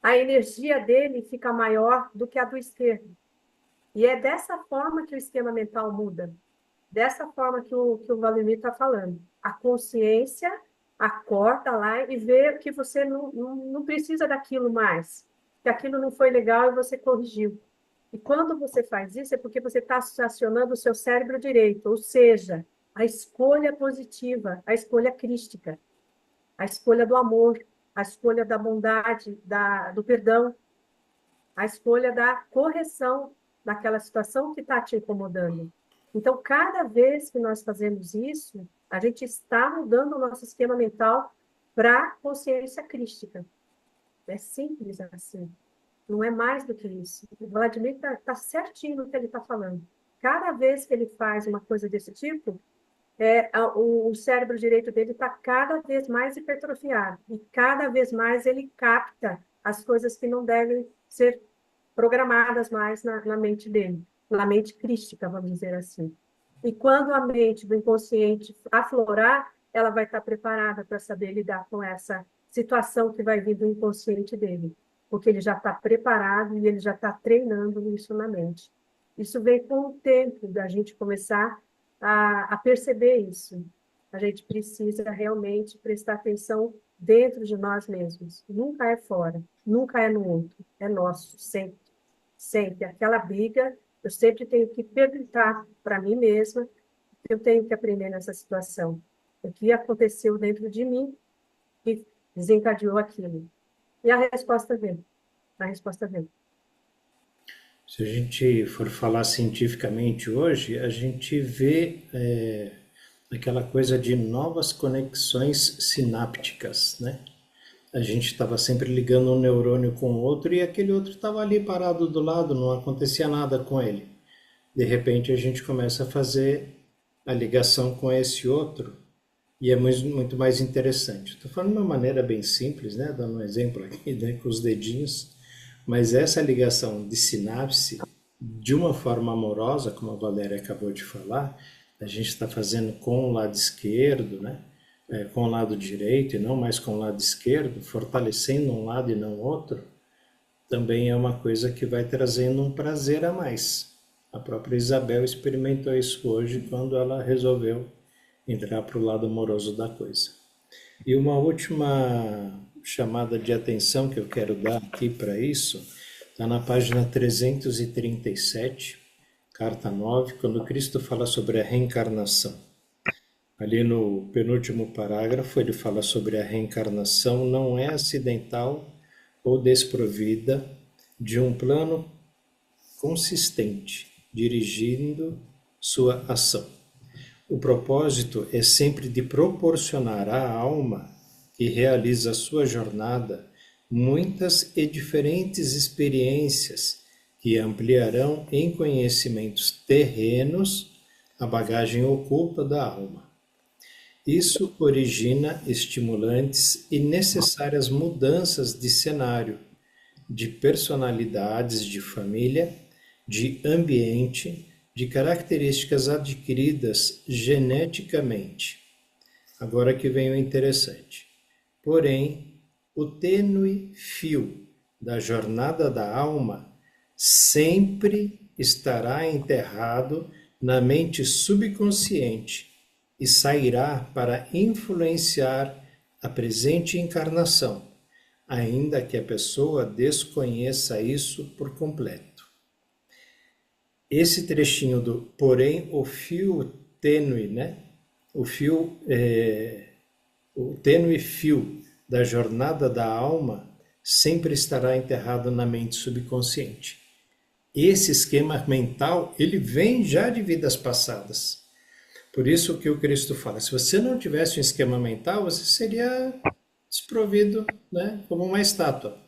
A energia dele fica maior do que a do esquerdo. E é dessa forma que o esquema mental muda. Dessa forma que o Vladimir está falando. A consciência acorda lá e vê que você não precisa daquilo mais. Que aquilo não foi legal e você corrigiu. E quando você faz isso, é porque você está acionando o seu cérebro direito, ou seja, a escolha positiva, a escolha crística, a escolha do amor, a escolha da bondade, do perdão, a escolha da correção daquela situação que está te incomodando. Então, cada vez que nós fazemos isso, a gente está mudando o nosso esquema mental para consciência crística. É simples assim. Não é mais do que isso. O Vladimir está certinho no que ele está falando. Cada vez que ele faz uma coisa desse tipo, o cérebro direito dele está cada vez mais hipertrofiado. E cada vez mais ele capta as coisas que não devem ser programadas mais na mente dele. Na mente crística, vamos dizer assim. E quando a mente do inconsciente aflorar, ela vai estar preparada para saber lidar com essa situação que vai vir do inconsciente dele. Porque ele já está preparado e ele já está treinando isso na mente. Isso vem com o tempo da gente começar a perceber isso. A gente precisa realmente prestar atenção dentro de nós mesmos. Nunca é fora, nunca é no outro, é nosso, sempre. Sempre. Aquela briga, eu sempre tenho que perguntar para mim mesma o que eu tenho que aprender nessa situação. O que aconteceu dentro de mim que desencadeou aquilo. E a resposta vem. A resposta vem.
Se a gente for falar cientificamente hoje, a gente vê aquela coisa de novas conexões sinápticas, né? A gente estava sempre ligando um neurônio com o outro e aquele outro estava ali parado do lado, não acontecia nada com ele. De repente a gente começa a fazer a ligação com esse outro e é muito mais interessante. Estou falando de uma maneira bem simples, né? Dando um exemplo aqui, né? Com os dedinhos, mas essa ligação de sinapse, de uma forma amorosa, como a Valéria acabou de falar, a gente está fazendo com o lado esquerdo, né? Com o lado direito e não mais com o lado esquerdo, fortalecendo um lado e não outro, também é uma coisa que vai trazendo um prazer a mais. A própria Isabel experimentou isso hoje quando ela resolveu entrar para o lado amoroso da coisa. E uma última chamada de atenção que eu quero dar aqui para isso, está na página 337, carta 9, quando Cristo fala sobre a reencarnação. Ali no penúltimo parágrafo, ele fala sobre a reencarnação não é acidental ou desprovida de um plano consistente, dirigindo sua ação. O propósito é sempre de proporcionar à alma que realiza a sua jornada muitas e diferentes experiências que ampliarão em conhecimentos terrenos a bagagem oculta da alma. Isso origina estimulantes e necessárias mudanças de cenário, de personalidades de família, de ambiente, de características adquiridas geneticamente. Agora que vem o interessante. Porém, o tênue fio da jornada da alma sempre estará enterrado na mente subconsciente e sairá para influenciar a presente encarnação, ainda que a pessoa desconheça isso por completo. Esse trechinho do porém o fio tênue, né? O tênue fio da jornada da alma sempre estará enterrado na mente subconsciente. Esse esquema mental, ele vem já de vidas passadas. Por isso que o Cristo fala, se você não tivesse um esquema mental, você seria desprovido, né, como uma estátua.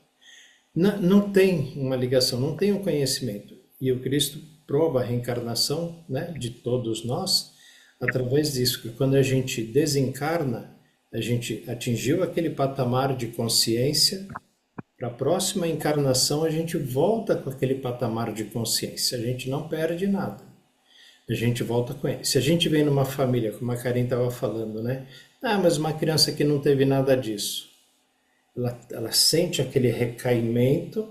Não tem uma ligação, não tem um conhecimento. E o Cristo prova a reencarnação, né, de todos nós através disso, que quando a gente desencarna, a gente atingiu aquele patamar de consciência, para a próxima encarnação a gente volta com aquele patamar de consciência, a gente não perde nada, a gente volta com ele. Se a gente vem numa família, como a Karen estava falando, né? Ah, mas uma criança que não teve nada disso, ela sente aquele recaimento,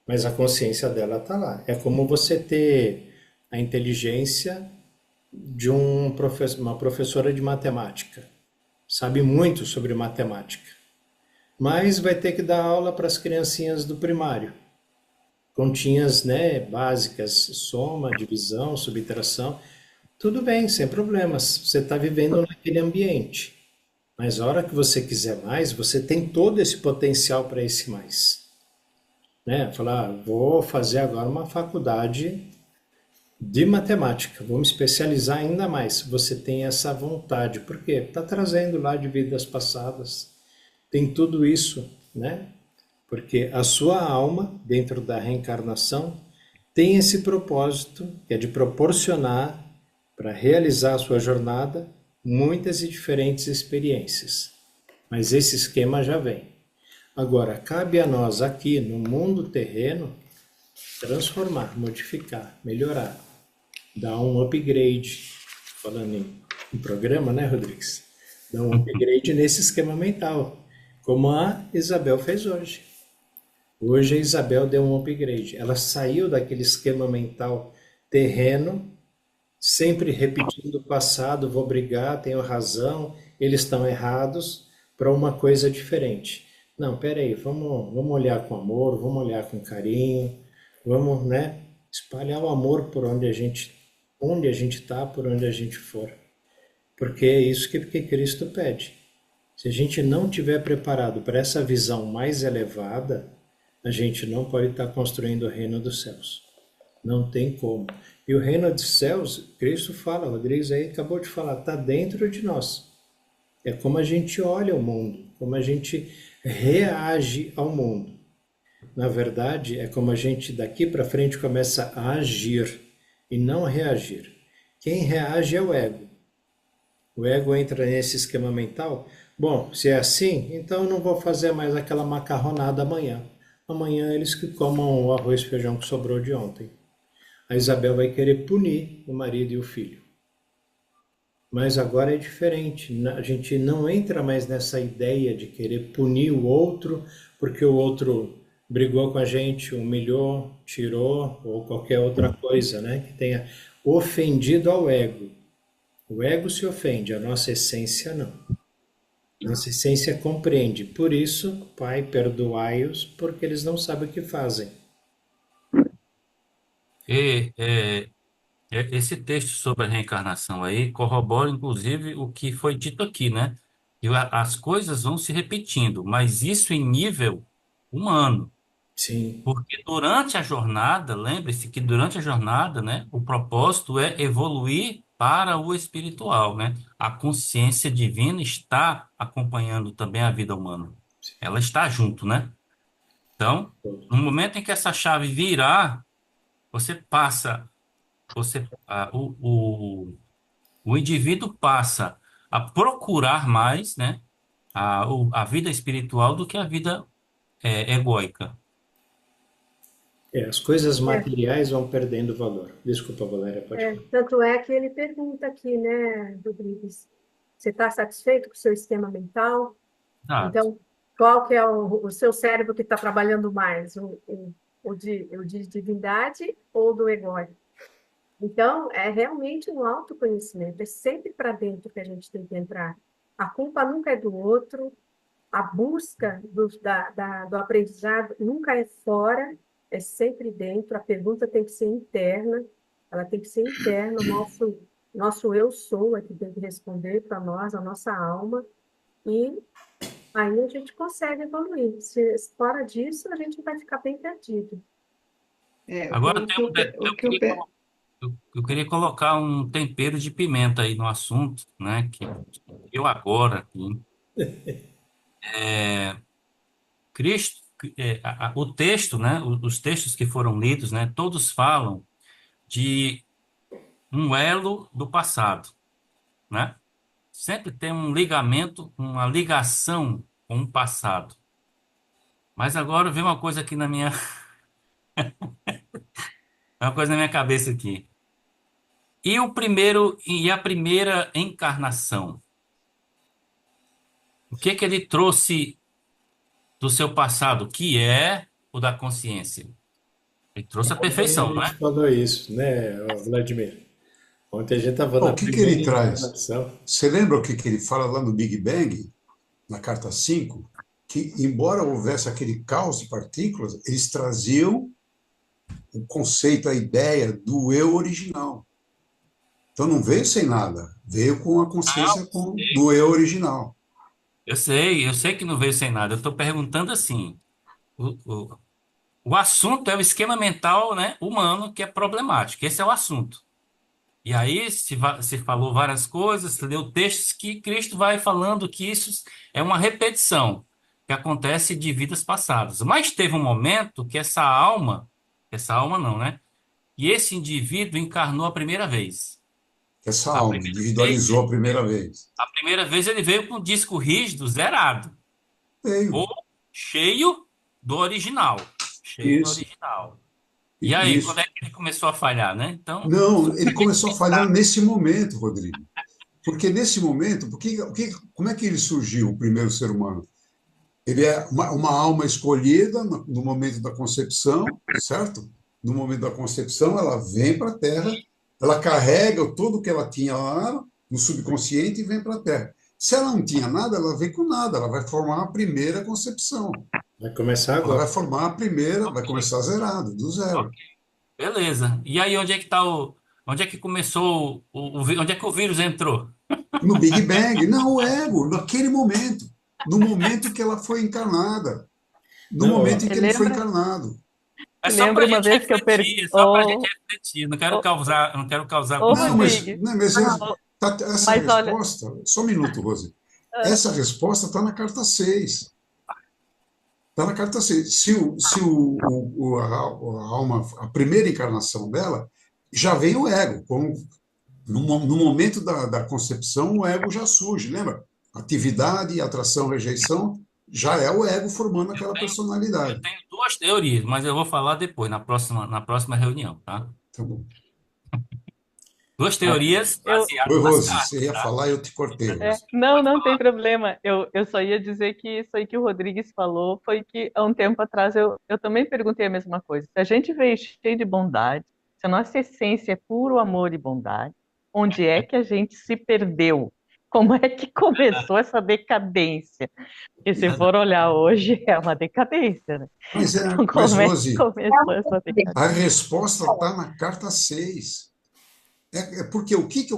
mas a consciência dela está lá. É como você ter a inteligência de uma professora de matemática. Sabe muito sobre matemática, mas vai ter que dar aula para as criancinhas do primário. Continhas, né, básicas, soma, divisão, subtração. Tudo bem, sem problemas. Você está vivendo naquele ambiente. Mas a hora que você quiser mais, você tem todo esse potencial para esse mais. Né? Falar, vou fazer agora uma faculdade de matemática, vou me especializar ainda mais. Você tem essa vontade, porque está trazendo lá de vidas passadas, tem tudo isso, né? Porque a sua alma, dentro da reencarnação, tem esse propósito, que é de proporcionar, para realizar a sua jornada, muitas e diferentes experiências. Mas esse esquema já vem. Agora, cabe a nós aqui, no mundo terreno, transformar, modificar, melhorar, dar um upgrade, falando em programa, né, Rodrigues? Dar um upgrade nesse esquema mental, como a Isabel fez hoje. Hoje a Isabel deu um upgrade. Ela saiu daquele esquema mental terreno, sempre repetindo o passado, vou brigar, tenho razão, eles estão errados, para uma coisa diferente. Não, peraí, vamos olhar com amor, vamos olhar com carinho, vamos, né, espalhar o amor por onde a gente está, por onde a gente for. Porque é isso que Cristo pede. Se a gente não estiver preparado para essa visão mais elevada, a gente não pode estar construindo o reino dos céus. Não tem como. E o reino dos céus, Cristo fala, Rodrigues aí acabou de falar, está dentro de nós. É como a gente olha o mundo, como a gente reage ao mundo. Na verdade, é como a gente daqui para frente começa a agir e não reagir. Quem reage é o ego. O ego entra nesse esquema mental. Bom, se é assim, então eu não vou fazer mais aquela macarronada amanhã. Amanhã eles que comam o arroz e feijão que sobrou de ontem. A Isabel vai querer punir o marido e o filho. Mas agora é diferente. A gente não entra mais nessa ideia de querer punir o outro porque o outro brigou com a gente, humilhou, tirou ou qualquer outra coisa, né? Que tenha ofendido ao ego. O ego se ofende, a nossa essência não. Nossa essência compreende. Por isso, Pai, perdoai-os, porque eles não sabem o que fazem.
Esse texto sobre a reencarnação aí corrobora, inclusive, o que foi dito aqui, né? Que as coisas vão se repetindo, mas isso em nível humano.
Sim,
Porque durante a jornada, lembre-se que durante a jornada, né, o propósito é evoluir para o espiritual, né? A consciência divina está acompanhando também a vida humana. Ela está junto, né? Então, no momento em que essa chave virar, você passa, o indivíduo passa a procurar mais, né? A vida espiritual do que a vida egóica.
As coisas
É,
materiais vão perdendo valor. Desculpa, Valéria, pode falar.
tanto é que ele pergunta aqui, né, Rodrigues, você está satisfeito com o seu esquema mental?
Exato.
Então, qual que é o seu cérebro que está trabalhando mais? O de divindade ou do egóico? Então, é realmente um autoconhecimento, é sempre para dentro que a gente tem que entrar. A culpa nunca é do outro, a busca do aprendizado nunca é fora, é sempre dentro, a pergunta tem que ser interna, ela tem que ser interna, nosso eu sou é que tem que responder para nós, a nossa alma, e aí a gente consegue evoluir. Se fora disso, a gente vai ficar bem perdido.
Agora
O que eu, pe- o
eu
que eu,
queria,
pe-
eu queria colocar um tempero de pimenta aí no assunto, né? Que eu agora, aqui, Cristo, o texto, né? Os textos que foram lidos, né? Todos falam de um elo do passado, né? Sempre tem um ligamento, uma ligação com o passado. Mas agora vem uma coisa aqui uma coisa na minha cabeça aqui. E a primeira encarnação? O que que ele trouxe do seu passado, que é o da consciência? Ele trouxe a
Ontem a
perfeição, não
gente
é?
falou isso, né, Vladimir? Ontem a gente estava
Bom,
na
o que
primeira
ele traz?
encarnação.
Você lembra o que ele fala lá no Big Bang, na carta 5? Que, embora houvesse aquele caos de partículas, eles traziam o conceito, a ideia do eu original. Então não veio sem nada, veio com a consciência do eu original.
Eu sei que não veio sem nada. Eu estou perguntando assim. O, o, o assunto é o esquema mental, né, humano que é problemático. Esse é o assunto. E aí se falou várias coisas, se leu textos que Cristo vai falando que isso é uma repetição que acontece de vidas passadas. Mas teve um momento que essa alma não, né? E esse indivíduo encarnou a primeira vez.
Essa
A
alma
primeira vez,
individualizou a primeira vez.
a primeira vez ele veio com um disco rígido, zerado,
Veio.
ou cheio do original, cheio do
Isso.
original. E aí, quando é
Isso.
que ele começou a falhar, né? Então,
Não, ele começou a falhar nesse momento, Rodrigo. Porque nesse momento, como é que ele surgiu, o primeiro ser humano? Ele é uma alma escolhida no momento da concepção, certo? No momento da concepção, ela vem para a Terra, ela carrega tudo que ela tinha lá no subconsciente e vem para a Terra. Se ela não tinha nada, ela vem com nada, ela vai formar a primeira concepção.
Vai começar
Ela vai
agora.
formar a primeira, vai começar zerado, do
ok,
zero.
beleza. E aí, onde é que tá onde é que começou onde é que o vírus entrou?
No Big Bang, não o ego, naquele momento, no momento que ela foi encarnada, no
Não,
momento
ó,
em
Você
que ele foi
lembra,
encarnado.
É
você
só
lembra
pra
uma
gente
vez que eu
refletir, é só pra gente
ô,
refletir.
ô,
Não quero causar
ô,
Não,
confusão.
Rodrigues,
essa
mas olha,
resposta, só um minuto, Rose.
ah,
Essa resposta está na carta 6. Está na carta 6. A alma, a primeira encarnação dela, já vem o ego. No momento da concepção, o ego já surge, lembra? Atividade, atração, rejeição, já é o ego formando aquela
Eu
personalidade.
tenho duas teorias, mas eu vou falar depois, na próxima reunião, tá?
Tá bom.
Duas teorias
eu,
Oi,
baseadas nas
Rose, você
cartas,
ia
tá?
falar e eu te cortei, Rose.
não, não tem problema. Eu só ia dizer que isso aí que o Rodrigues falou foi que há um tempo atrás eu também perguntei a mesma coisa. Se a gente veio cheio de bondade, se a nossa essência é puro amor e bondade, onde é que a gente se perdeu? Como é que começou essa decadência? Porque se for olhar hoje, é uma decadência, né? Então,
Mas,
como é que
Rose,
começou essa
a
decadência?
resposta está na carta 6. Porque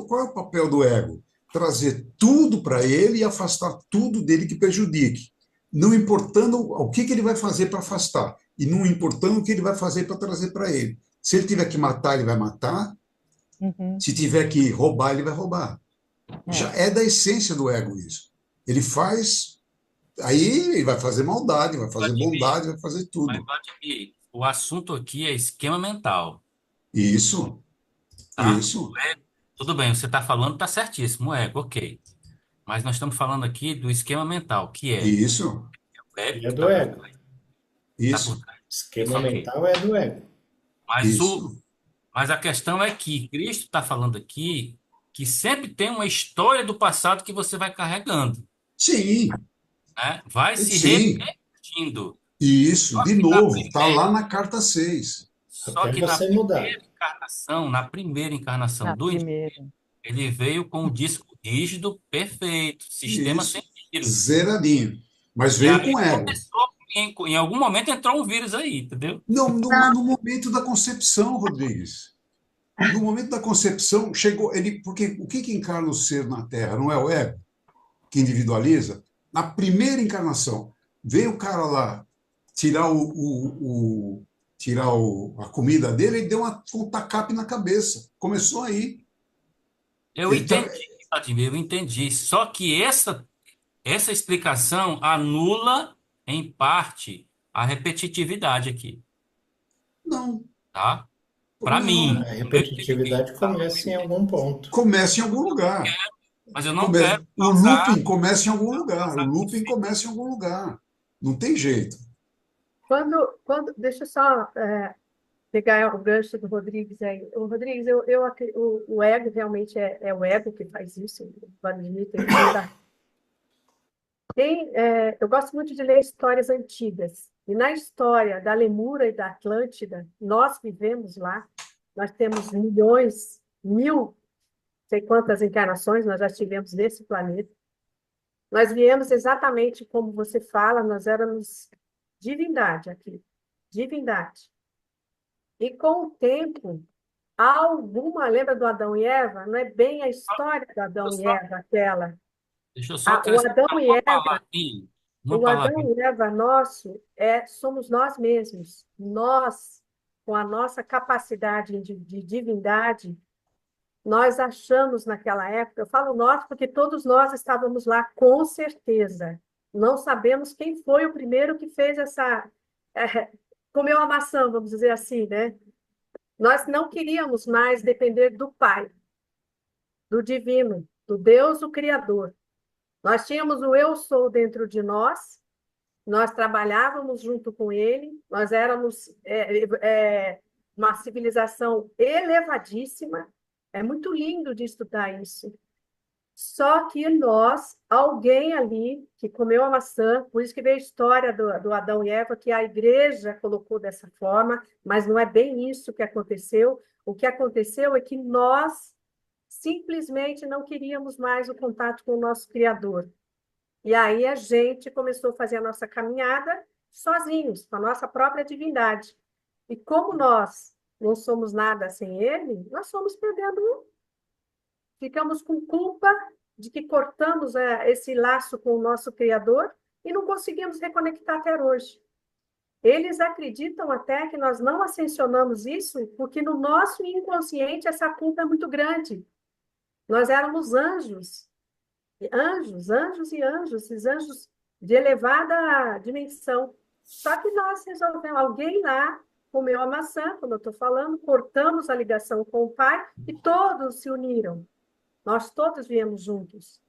qual é o papel do ego? Trazer tudo para ele e afastar tudo dele que prejudique. Não importando o que ele vai fazer para afastar, e não importando o que ele vai fazer para trazer para ele. Se ele tiver que matar, ele vai matar.
Uhum.
Se tiver que roubar, ele vai roubar. Já
É.
é da essência do ego isso. Ele faz, aí ele vai fazer maldade, vai fazer
Vladimir,
bondade, vai fazer
mas,
tudo.
Vladimir, o assunto aqui é esquema mental,
Isso,
tá?
isso,
Tudo bem, você está falando, está certíssimo, o ego, ok. Mas nós estamos falando aqui do esquema mental, que é
isso,
o ego
E é
que
do
está por
ego.
trás, tá por
isso,
trás
Esquema
disso, ok.
mental é do ego.
Mas,
isso.
mas a questão é que Cristo está falando aqui que sempre tem uma história do passado que você vai carregando,
Sim,
né? Vai se
sim.
repetindo.
Isso,
Só
de
que na
novo, está
primeira,
lá na carta 6.
só
Até
que na
você mudar.
primeira encarnação, na primeira encarnação
Na
do
primeira.
ele veio com um disco rígido perfeito, sistema sem
Isso,
vírus.
zeradinho. Mas
E
veio
ali
com ego.
começou, em algum momento entrou um vírus aí, entendeu?
Não, no momento da concepção, Rodrigues. No momento da concepção, chegou ele. Porque o que encarna o ser na Terra? Não é o ego que individualiza? Na primeira encarnação, veio o cara lá tirar a comida dele e deu um tacape na cabeça. Começou aí.
Eu
Ele tá,
entendi, Vladimir, eu entendi. Só que essa explicação anula, em parte, a repetitividade aqui,
não,
tá? Para
não.
mim,
A
no meu entendimento,
repetitividade
tá?
começa em algum ponto.
Começa em algum lugar.
Mas eu não quero
O
causar,
looping começa em algum lugar. O looping
conflito.
começa em algum lugar. Não tem jeito.
Deixa eu só pegar o gancho do Rodrigues aí. O Rodrigues, o ego realmente é o ego que faz isso, o Vladimir tem toda. Eu gosto muito de ler histórias antigas. E na história da Lemúria e da Atlântida, nós vivemos lá, nós temos milhões, mil, sei quantas encarnações nós já tivemos nesse planeta. Nós viemos exatamente como você fala, nós éramos divindade aqui, divindade. E com o tempo, lembra do Adão e Eva? Não é bem a história do
Eu
Adão e
só-
Eva aquela.
Deixa eu só
O Adão
acrescentar
e
uma
Eva
palavrinha, uma
O Adão
palavrinha.
e Eva nosso somos nós mesmos. Nós, com a nossa capacidade de divindade, nós achamos naquela época, eu falo nós porque todos nós estávamos lá com certeza. Não sabemos quem foi o primeiro que fez comeu a maçã, vamos dizer assim, né? Nós não queríamos mais depender do Pai, do Divino, do Deus, o Criador. Nós tínhamos o eu sou dentro de nós trabalhávamos junto com ele, nós éramos uma civilização elevadíssima, é muito lindo de estudar isso. Só que alguém ali que comeu a maçã, por isso que veio a história do Adão e Eva, que a igreja colocou dessa forma, mas não é bem isso que aconteceu. O que aconteceu é que nós simplesmente não queríamos mais o contato com o nosso Criador. E aí a gente começou a fazer a nossa caminhada sozinhos, com a nossa própria divindade. E como nós não somos nada sem ele, nós fomos perdendo, ficamos com culpa de que cortamos esse laço com o nosso Criador e não conseguimos reconectar até hoje. Eles acreditam até que nós não ascensionamos isso porque no nosso inconsciente essa culpa é muito grande. Nós éramos anjos, anjos e anjos, esses anjos de elevada dimensão. Só que nós resolvemos, alguém lá comeu a maçã, como eu estou falando, cortamos a ligação com o Pai e todos se uniram. Nós todos viemos juntos.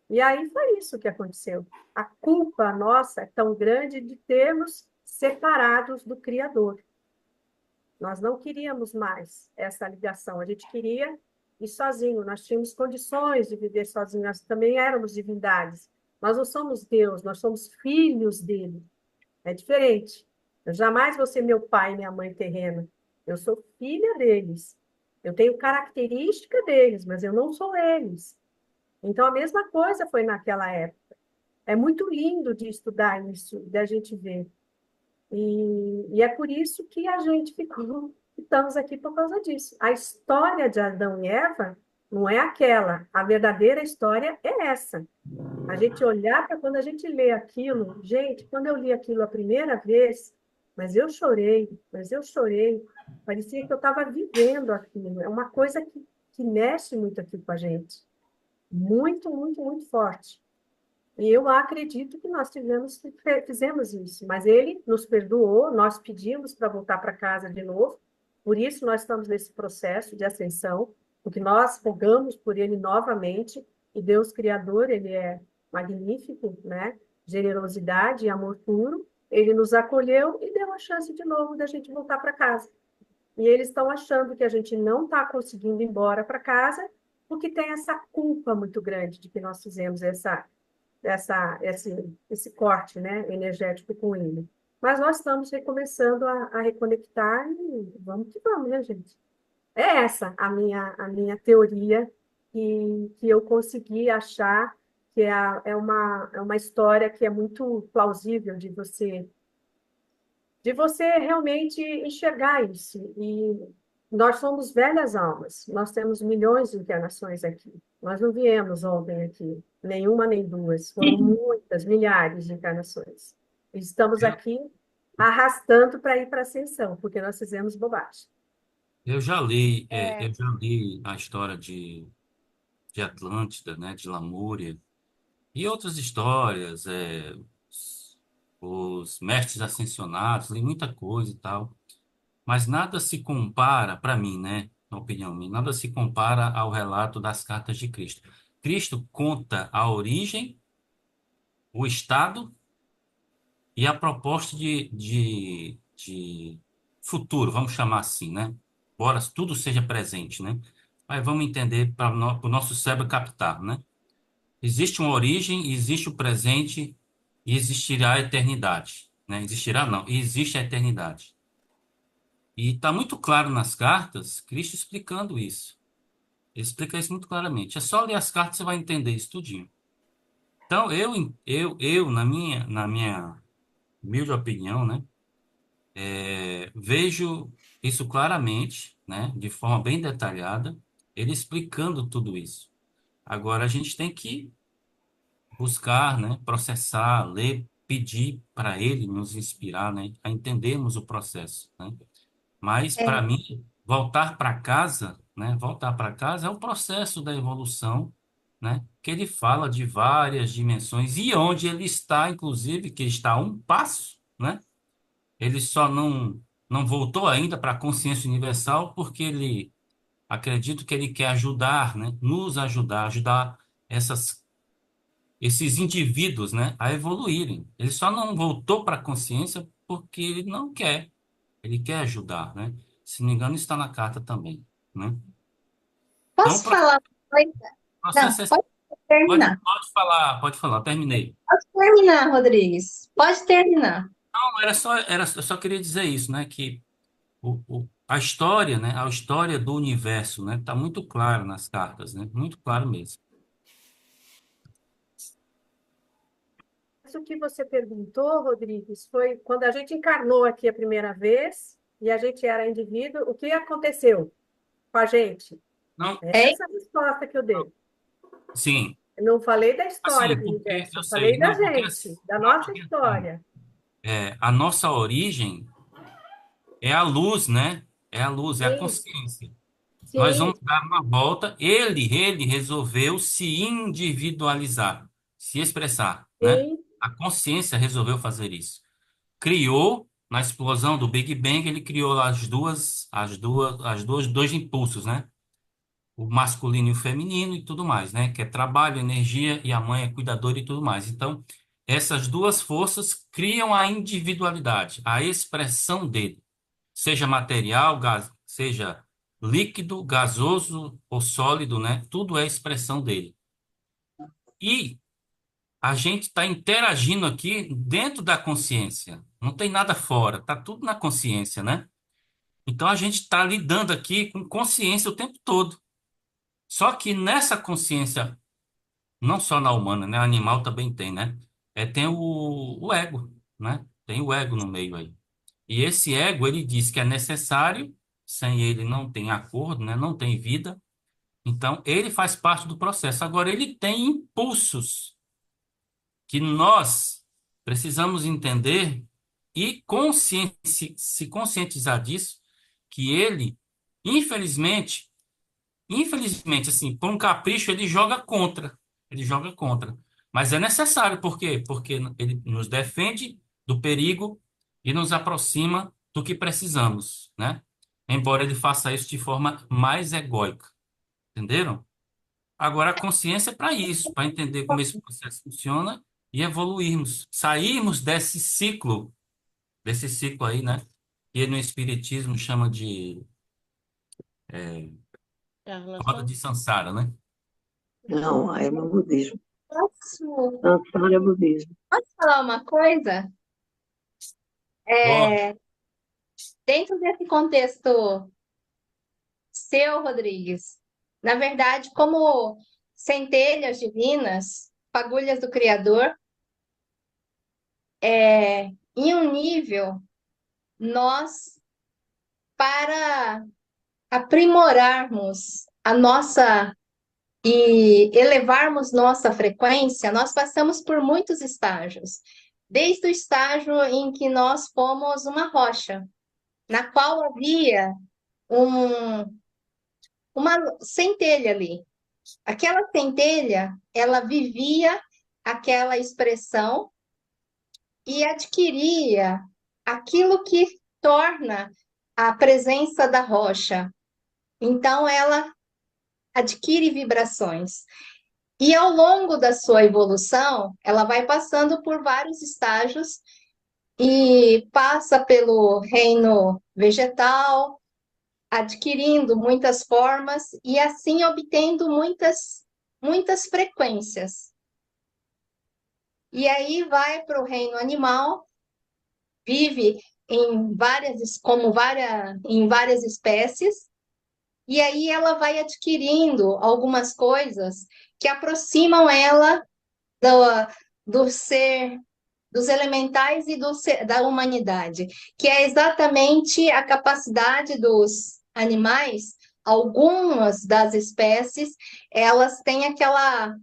E aí foi isso que aconteceu. A culpa nossa é tão grande de termos separados do Criador. Nós não queríamos mais essa ligação, a gente queria ir sozinho, nós tínhamos condições de viver sozinhos, nós também éramos divindades. Nós não somos Deus, nós somos filhos dele. É diferente. Eu jamais vou ser meu pai e minha mãe terrena. Eu sou filha deles. Eu tenho característica deles, mas eu não sou eles. Então, a mesma coisa foi naquela época. É muito lindo de estudar isso, da gente ver. E é por isso que a gente estamos aqui por causa disso. A história de Adão e Eva não é aquela, a verdadeira história é essa. A gente olhar para quando a gente lê aquilo, gente, quando eu li aquilo a primeira vez, mas eu chorei, Parecia que eu estava vivendo aquilo. É uma coisa que mexe muito aqui com a gente. Muito, muito, muito forte. E eu acredito que nós fizemos isso, mas ele nos perdoou, nós pedimos para voltar para casa de novo, por isso nós estamos nesse processo de ascensão, porque nós rogamos por ele novamente, e Deus Criador, ele é magnífico, né? Generosidade e amor puro, ele nos acolheu e deu a chance de novo da gente voltar para casa. E eles estão achando que a gente não está conseguindo ir embora para casa, porque tem essa culpa muito grande de que nós fizemos esse corte, né, energético com ele. Mas nós estamos recomeçando a reconectar e vamos que vamos, né, gente? É essa a minha teoria que eu consegui achar que é uma história que é muito plausível de você realmente enxergar isso. E nós somos velhas almas, nós temos milhões de encarnações aqui. Nós não viemos ontem aqui, nenhuma nem duas, foram muitas, milhares de encarnações. E estamos aqui arrastando para ir para a ascensão, porque nós fizemos bobagem.
Eu já li a história de Atlântida, né, de Lamúria, e outras histórias, os mestres ascensionados, li muita coisa e tal, mas nada se compara, para mim, né, na opinião minha, nada se compara ao relato das cartas de Cristo. Cristo conta a origem, o estado e a proposta de futuro, vamos chamar assim, né? Embora tudo seja presente, né? Mas vamos entender para o nosso cérebro captar, né? Existe uma origem, existe o presente e existirá a eternidade, né? Existirá não, existe a eternidade. E está muito claro nas cartas, Cristo explicando isso. Ele explica isso muito claramente. É só ler as cartas, você vai entender isso tudinho. Então, eu na minha humilde opinião, né? Vejo isso claramente, né? De forma bem detalhada, ele explicando tudo isso. Agora, a gente tem que buscar, né? Processar, ler, pedir para ele nos inspirar, né? A entendermos o processo, né? Mas, para
É,
mim, voltar para casa, né? Voltar para casa é o processo da evolução, né? Que ele fala de várias dimensões e onde ele está, inclusive, que ele está a um passo, né? Ele só não voltou ainda para a consciência universal porque ele acredito que ele quer ajudar, né? Nos ajudar, ajudar esses indivíduos, né? A evoluírem. Ele só não voltou para a consciência porque ele não quer. Ele quer ajudar, né? Se não me engano, está na carta também, né? Então,
posso falar uma coisa?
o
Não,
processo é...
pode
Pode,
terminar.
pode falar, terminei.
Pode terminar, Rodrigues. Pode terminar.
Não, eu só queria dizer isso, né? Que a história, né? A história do universo, né? Está muito claro nas cartas, né? Muito claro mesmo.
Mas o que você perguntou, Rodrigues, foi quando a gente encarnou aqui a primeira vez e a gente era indivíduo, o que aconteceu com a gente?
Não,
É
Essa é a resposta que eu dei.
sim,
Eu não falei da história
assim,
do
porque
universo,
eu
eu falei
sei,
da
não, porque
gente, da
não,
nossa
porque assim,
história.
a nossa origem é a luz, né? É a luz, é a
Isso,
consciência. Nós
sim,
vamos dar uma volta. Ele resolveu se individualizar, se expressar, né?
sim,
A consciência resolveu fazer isso. Criou, na explosão do Big Bang, ele criou dois impulsos, né? O masculino e o feminino e tudo mais, né? Que é trabalho, energia e a mãe é cuidadora e tudo mais. Então, essas duas forças criam a individualidade, a expressão dele, seja material, seja líquido, gasoso ou sólido, né? Tudo é expressão dele. E a gente está interagindo aqui dentro da consciência. Não tem nada fora, tá tudo na consciência, né? Então a gente está lidando aqui com consciência o tempo todo. Só que nessa consciência, não só na humana, né? Animal também tem, né? Tem o ego, né? Tem o ego no meio aí. E esse ego, ele diz que é necessário, sem ele não tem acordo, né? Não tem vida. Então, ele faz parte do processo. Agora, ele tem impulsos que nós precisamos entender e se conscientizar disso, que ele, infelizmente, assim, por um capricho, ele joga contra. Ele joga contra. Mas é necessário, por quê? Porque ele nos defende do perigo e nos aproxima do que precisamos, né? Embora ele faça isso de forma mais egóica. Entenderam? Agora, a consciência é para isso, para entender como esse processo funciona e evoluirmos, sairmos desse ciclo aí, né? Que no Espiritismo chama de
A
roda
relação?
de Sansara, né?
Não, aí é no budismo. Samsara é budismo. Posso falar uma coisa?
Pode.
Dentro desse contexto seu, Rodrigues, na verdade, como centelhas divinas, fagulhas do Criador, em um nível, nós, para aprimorarmos a nossa e elevarmos nossa frequência, nós passamos por muitos estágios. Desde o estágio em que nós fomos uma rocha, na qual havia uma centelha ali. Aquela centelha, ela vivia aquela expressão e adquiria aquilo que torna a presença da rocha. Então, ela adquire vibrações. E ao longo da sua evolução, ela vai passando por vários estágios e passa pelo reino vegetal, adquirindo muitas formas e assim obtendo muitas frequências. E aí vai para o reino animal, vive em várias espécies, e aí ela vai adquirindo algumas coisas que aproximam ela do ser, dos elementais e da humanidade, que é exatamente a capacidade dos animais. Algumas das espécies, elas têm aquela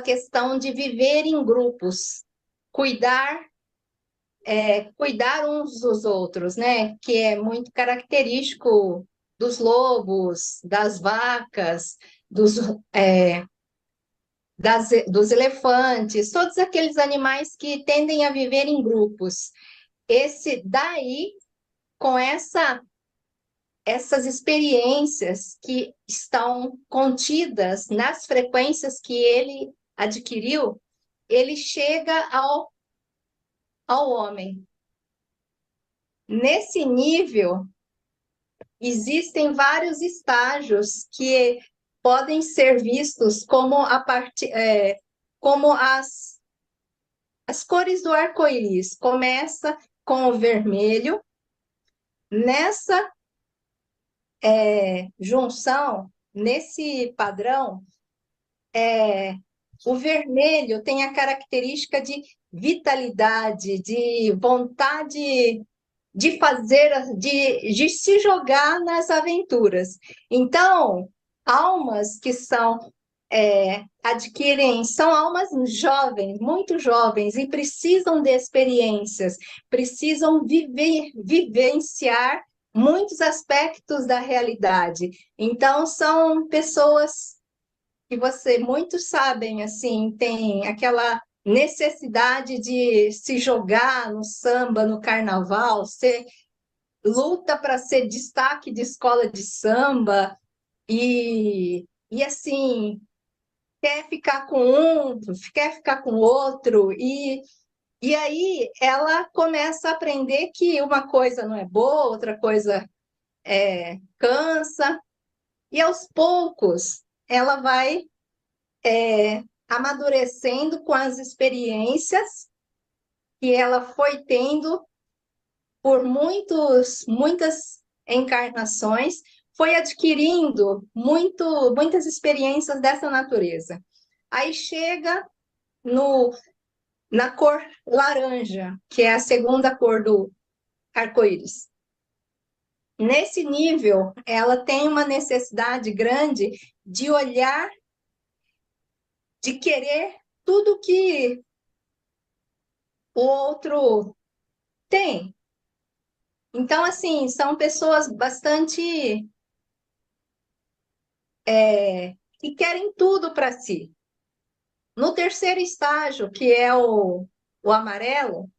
questão de viver em grupos, cuidar cuidar uns dos outros, né? Que é muito característico dos lobos, das vacas, dos elefantes, todos aqueles animais que tendem a viver em grupos. Esse daí, com essas experiências que estão contidas nas frequências que ele adquiriu, ele chega ao homem. Nesse nível, existem vários estágios que podem ser vistos como como as cores do arco-íris. Começa com o vermelho. Nessa junção, nesse padrão, o vermelho tem a característica de vitalidade, de vontade de fazer, de se jogar nas aventuras. Então, almas que são almas jovens, muito jovens, e precisam de experiências, precisam vivenciar muitos aspectos da realidade. Então, são pessoas que muitos sabem, assim, tem aquela necessidade de se jogar no samba, no carnaval, luta para ser destaque de escola de samba e assim, quer ficar com um, quer ficar com outro, e aí ela começa a aprender que uma coisa não é boa, outra coisa cansa, e aos poucos ela vai amadurecendo com as experiências que ela foi tendo por muitas encarnações, foi adquirindo muitas experiências dessa natureza. Aí chega na cor laranja, que é a segunda cor do arco-íris. Nesse nível, ela tem uma necessidade grande de olhar, de querer tudo que o outro tem. Então, assim, são pessoas bastante que querem tudo para si. No terceiro estágio, que é o amarelo,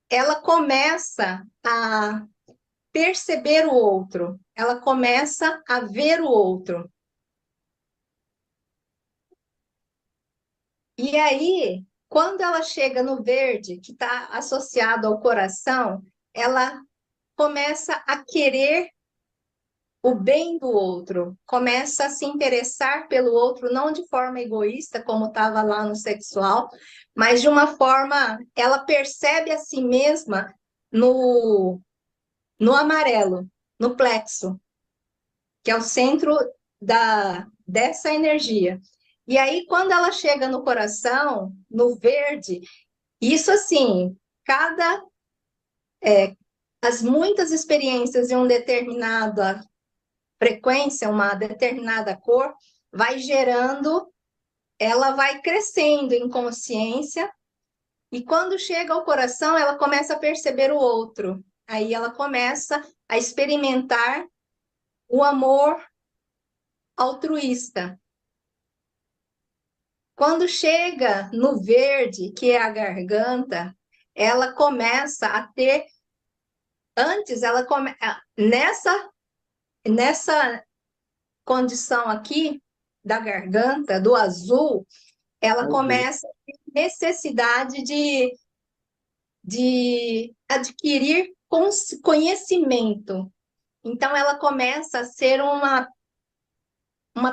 ela começa a perceber o outro, ela começa a ver o outro. E aí, quando ela chega no verde, que está associado ao coração, ela começa a querer o bem do outro, começa a se interessar pelo outro, não de forma egoísta, como estava lá no sexual, mas de uma forma, ela percebe a si mesma no amarelo, no plexo, que é o centro dessa energia. E aí, quando ela chega no coração, no verde, isso assim, as muitas experiências em uma determinada frequência, uma determinada cor, vai gerando, ela vai crescendo em consciência, e quando chega ao coração, ela começa a perceber o outro. Aí ela começa a experimentar o amor altruísta. Quando chega no verde, que é a garganta, ela começa a ter, antes ela nessa condição aqui da garganta, do azul, ela começa a ter necessidade de adquirir conhecimento. Então, ela começa a ser uma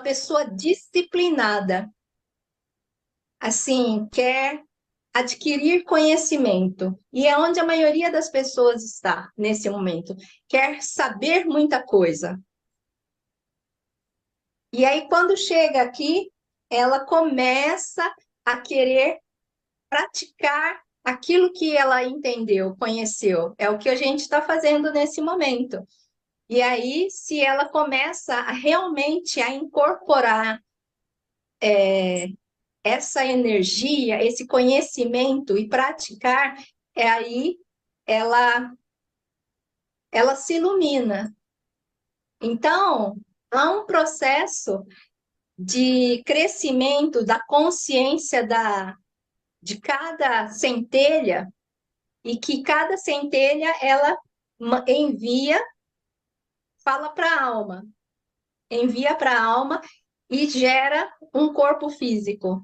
pessoa disciplinada. Assim, quer adquirir conhecimento. E é onde a maioria das pessoas está nesse momento. Quer saber muita coisa. E aí, quando chega aqui, ela começa a querer praticar aquilo que ela entendeu, conheceu. É o que a gente está fazendo nesse momento. E aí, se ela começa realmente a incorporar essa energia, esse conhecimento e praticar, aí ela se ilumina. Então, há um processo de crescimento da consciência de cada centelha, e que cada centelha ela envia, fala para a alma, envia para a alma e gera um corpo físico.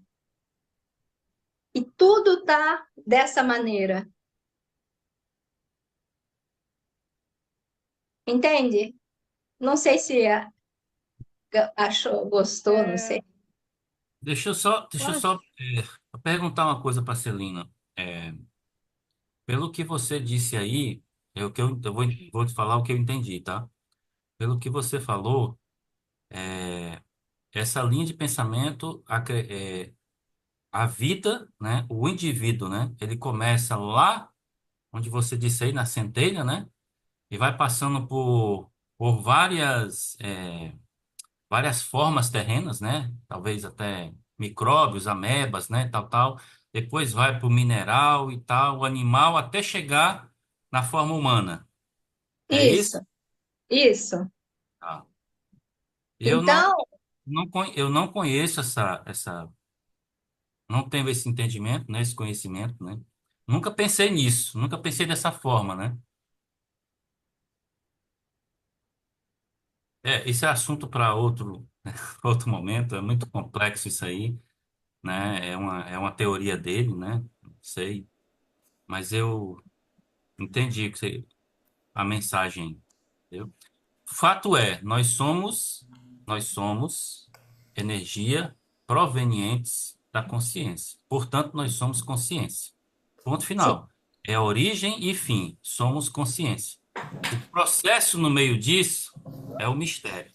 E tudo está dessa maneira. Entende? Não sei se achou, gostou, não sei.
Deixa eu só perguntar uma coisa para Celina. Pelo que você disse aí, é o que eu vou te falar o que eu entendi, tá? Pelo que você falou, essa linha de pensamento, a vida, né? O indivíduo, né? Ele começa lá onde você disse aí, na centelha, né? E vai passando por várias formas terrenas, né? Talvez até micróbios, amebas, né? Tal, tal. Depois vai para o mineral e tal, o animal, até chegar na forma humana. É
Isso,
isso?
isso.
Tá. Eu
Então,
eu não conheço não tenho esse entendimento, né? Esse conhecimento, né? Nunca pensei nisso, nunca pensei dessa forma, né? Isso é assunto para outro momento, é muito complexo isso aí, né? É uma teoria dele, né? Não sei, mas eu entendi a mensagem, entendeu? Fato é, nós somos energia provenientes da consciência. Portanto, nós somos consciência. Ponto
sim,
final. É origem e fim. Somos consciência. O processo no meio disso é o mistério.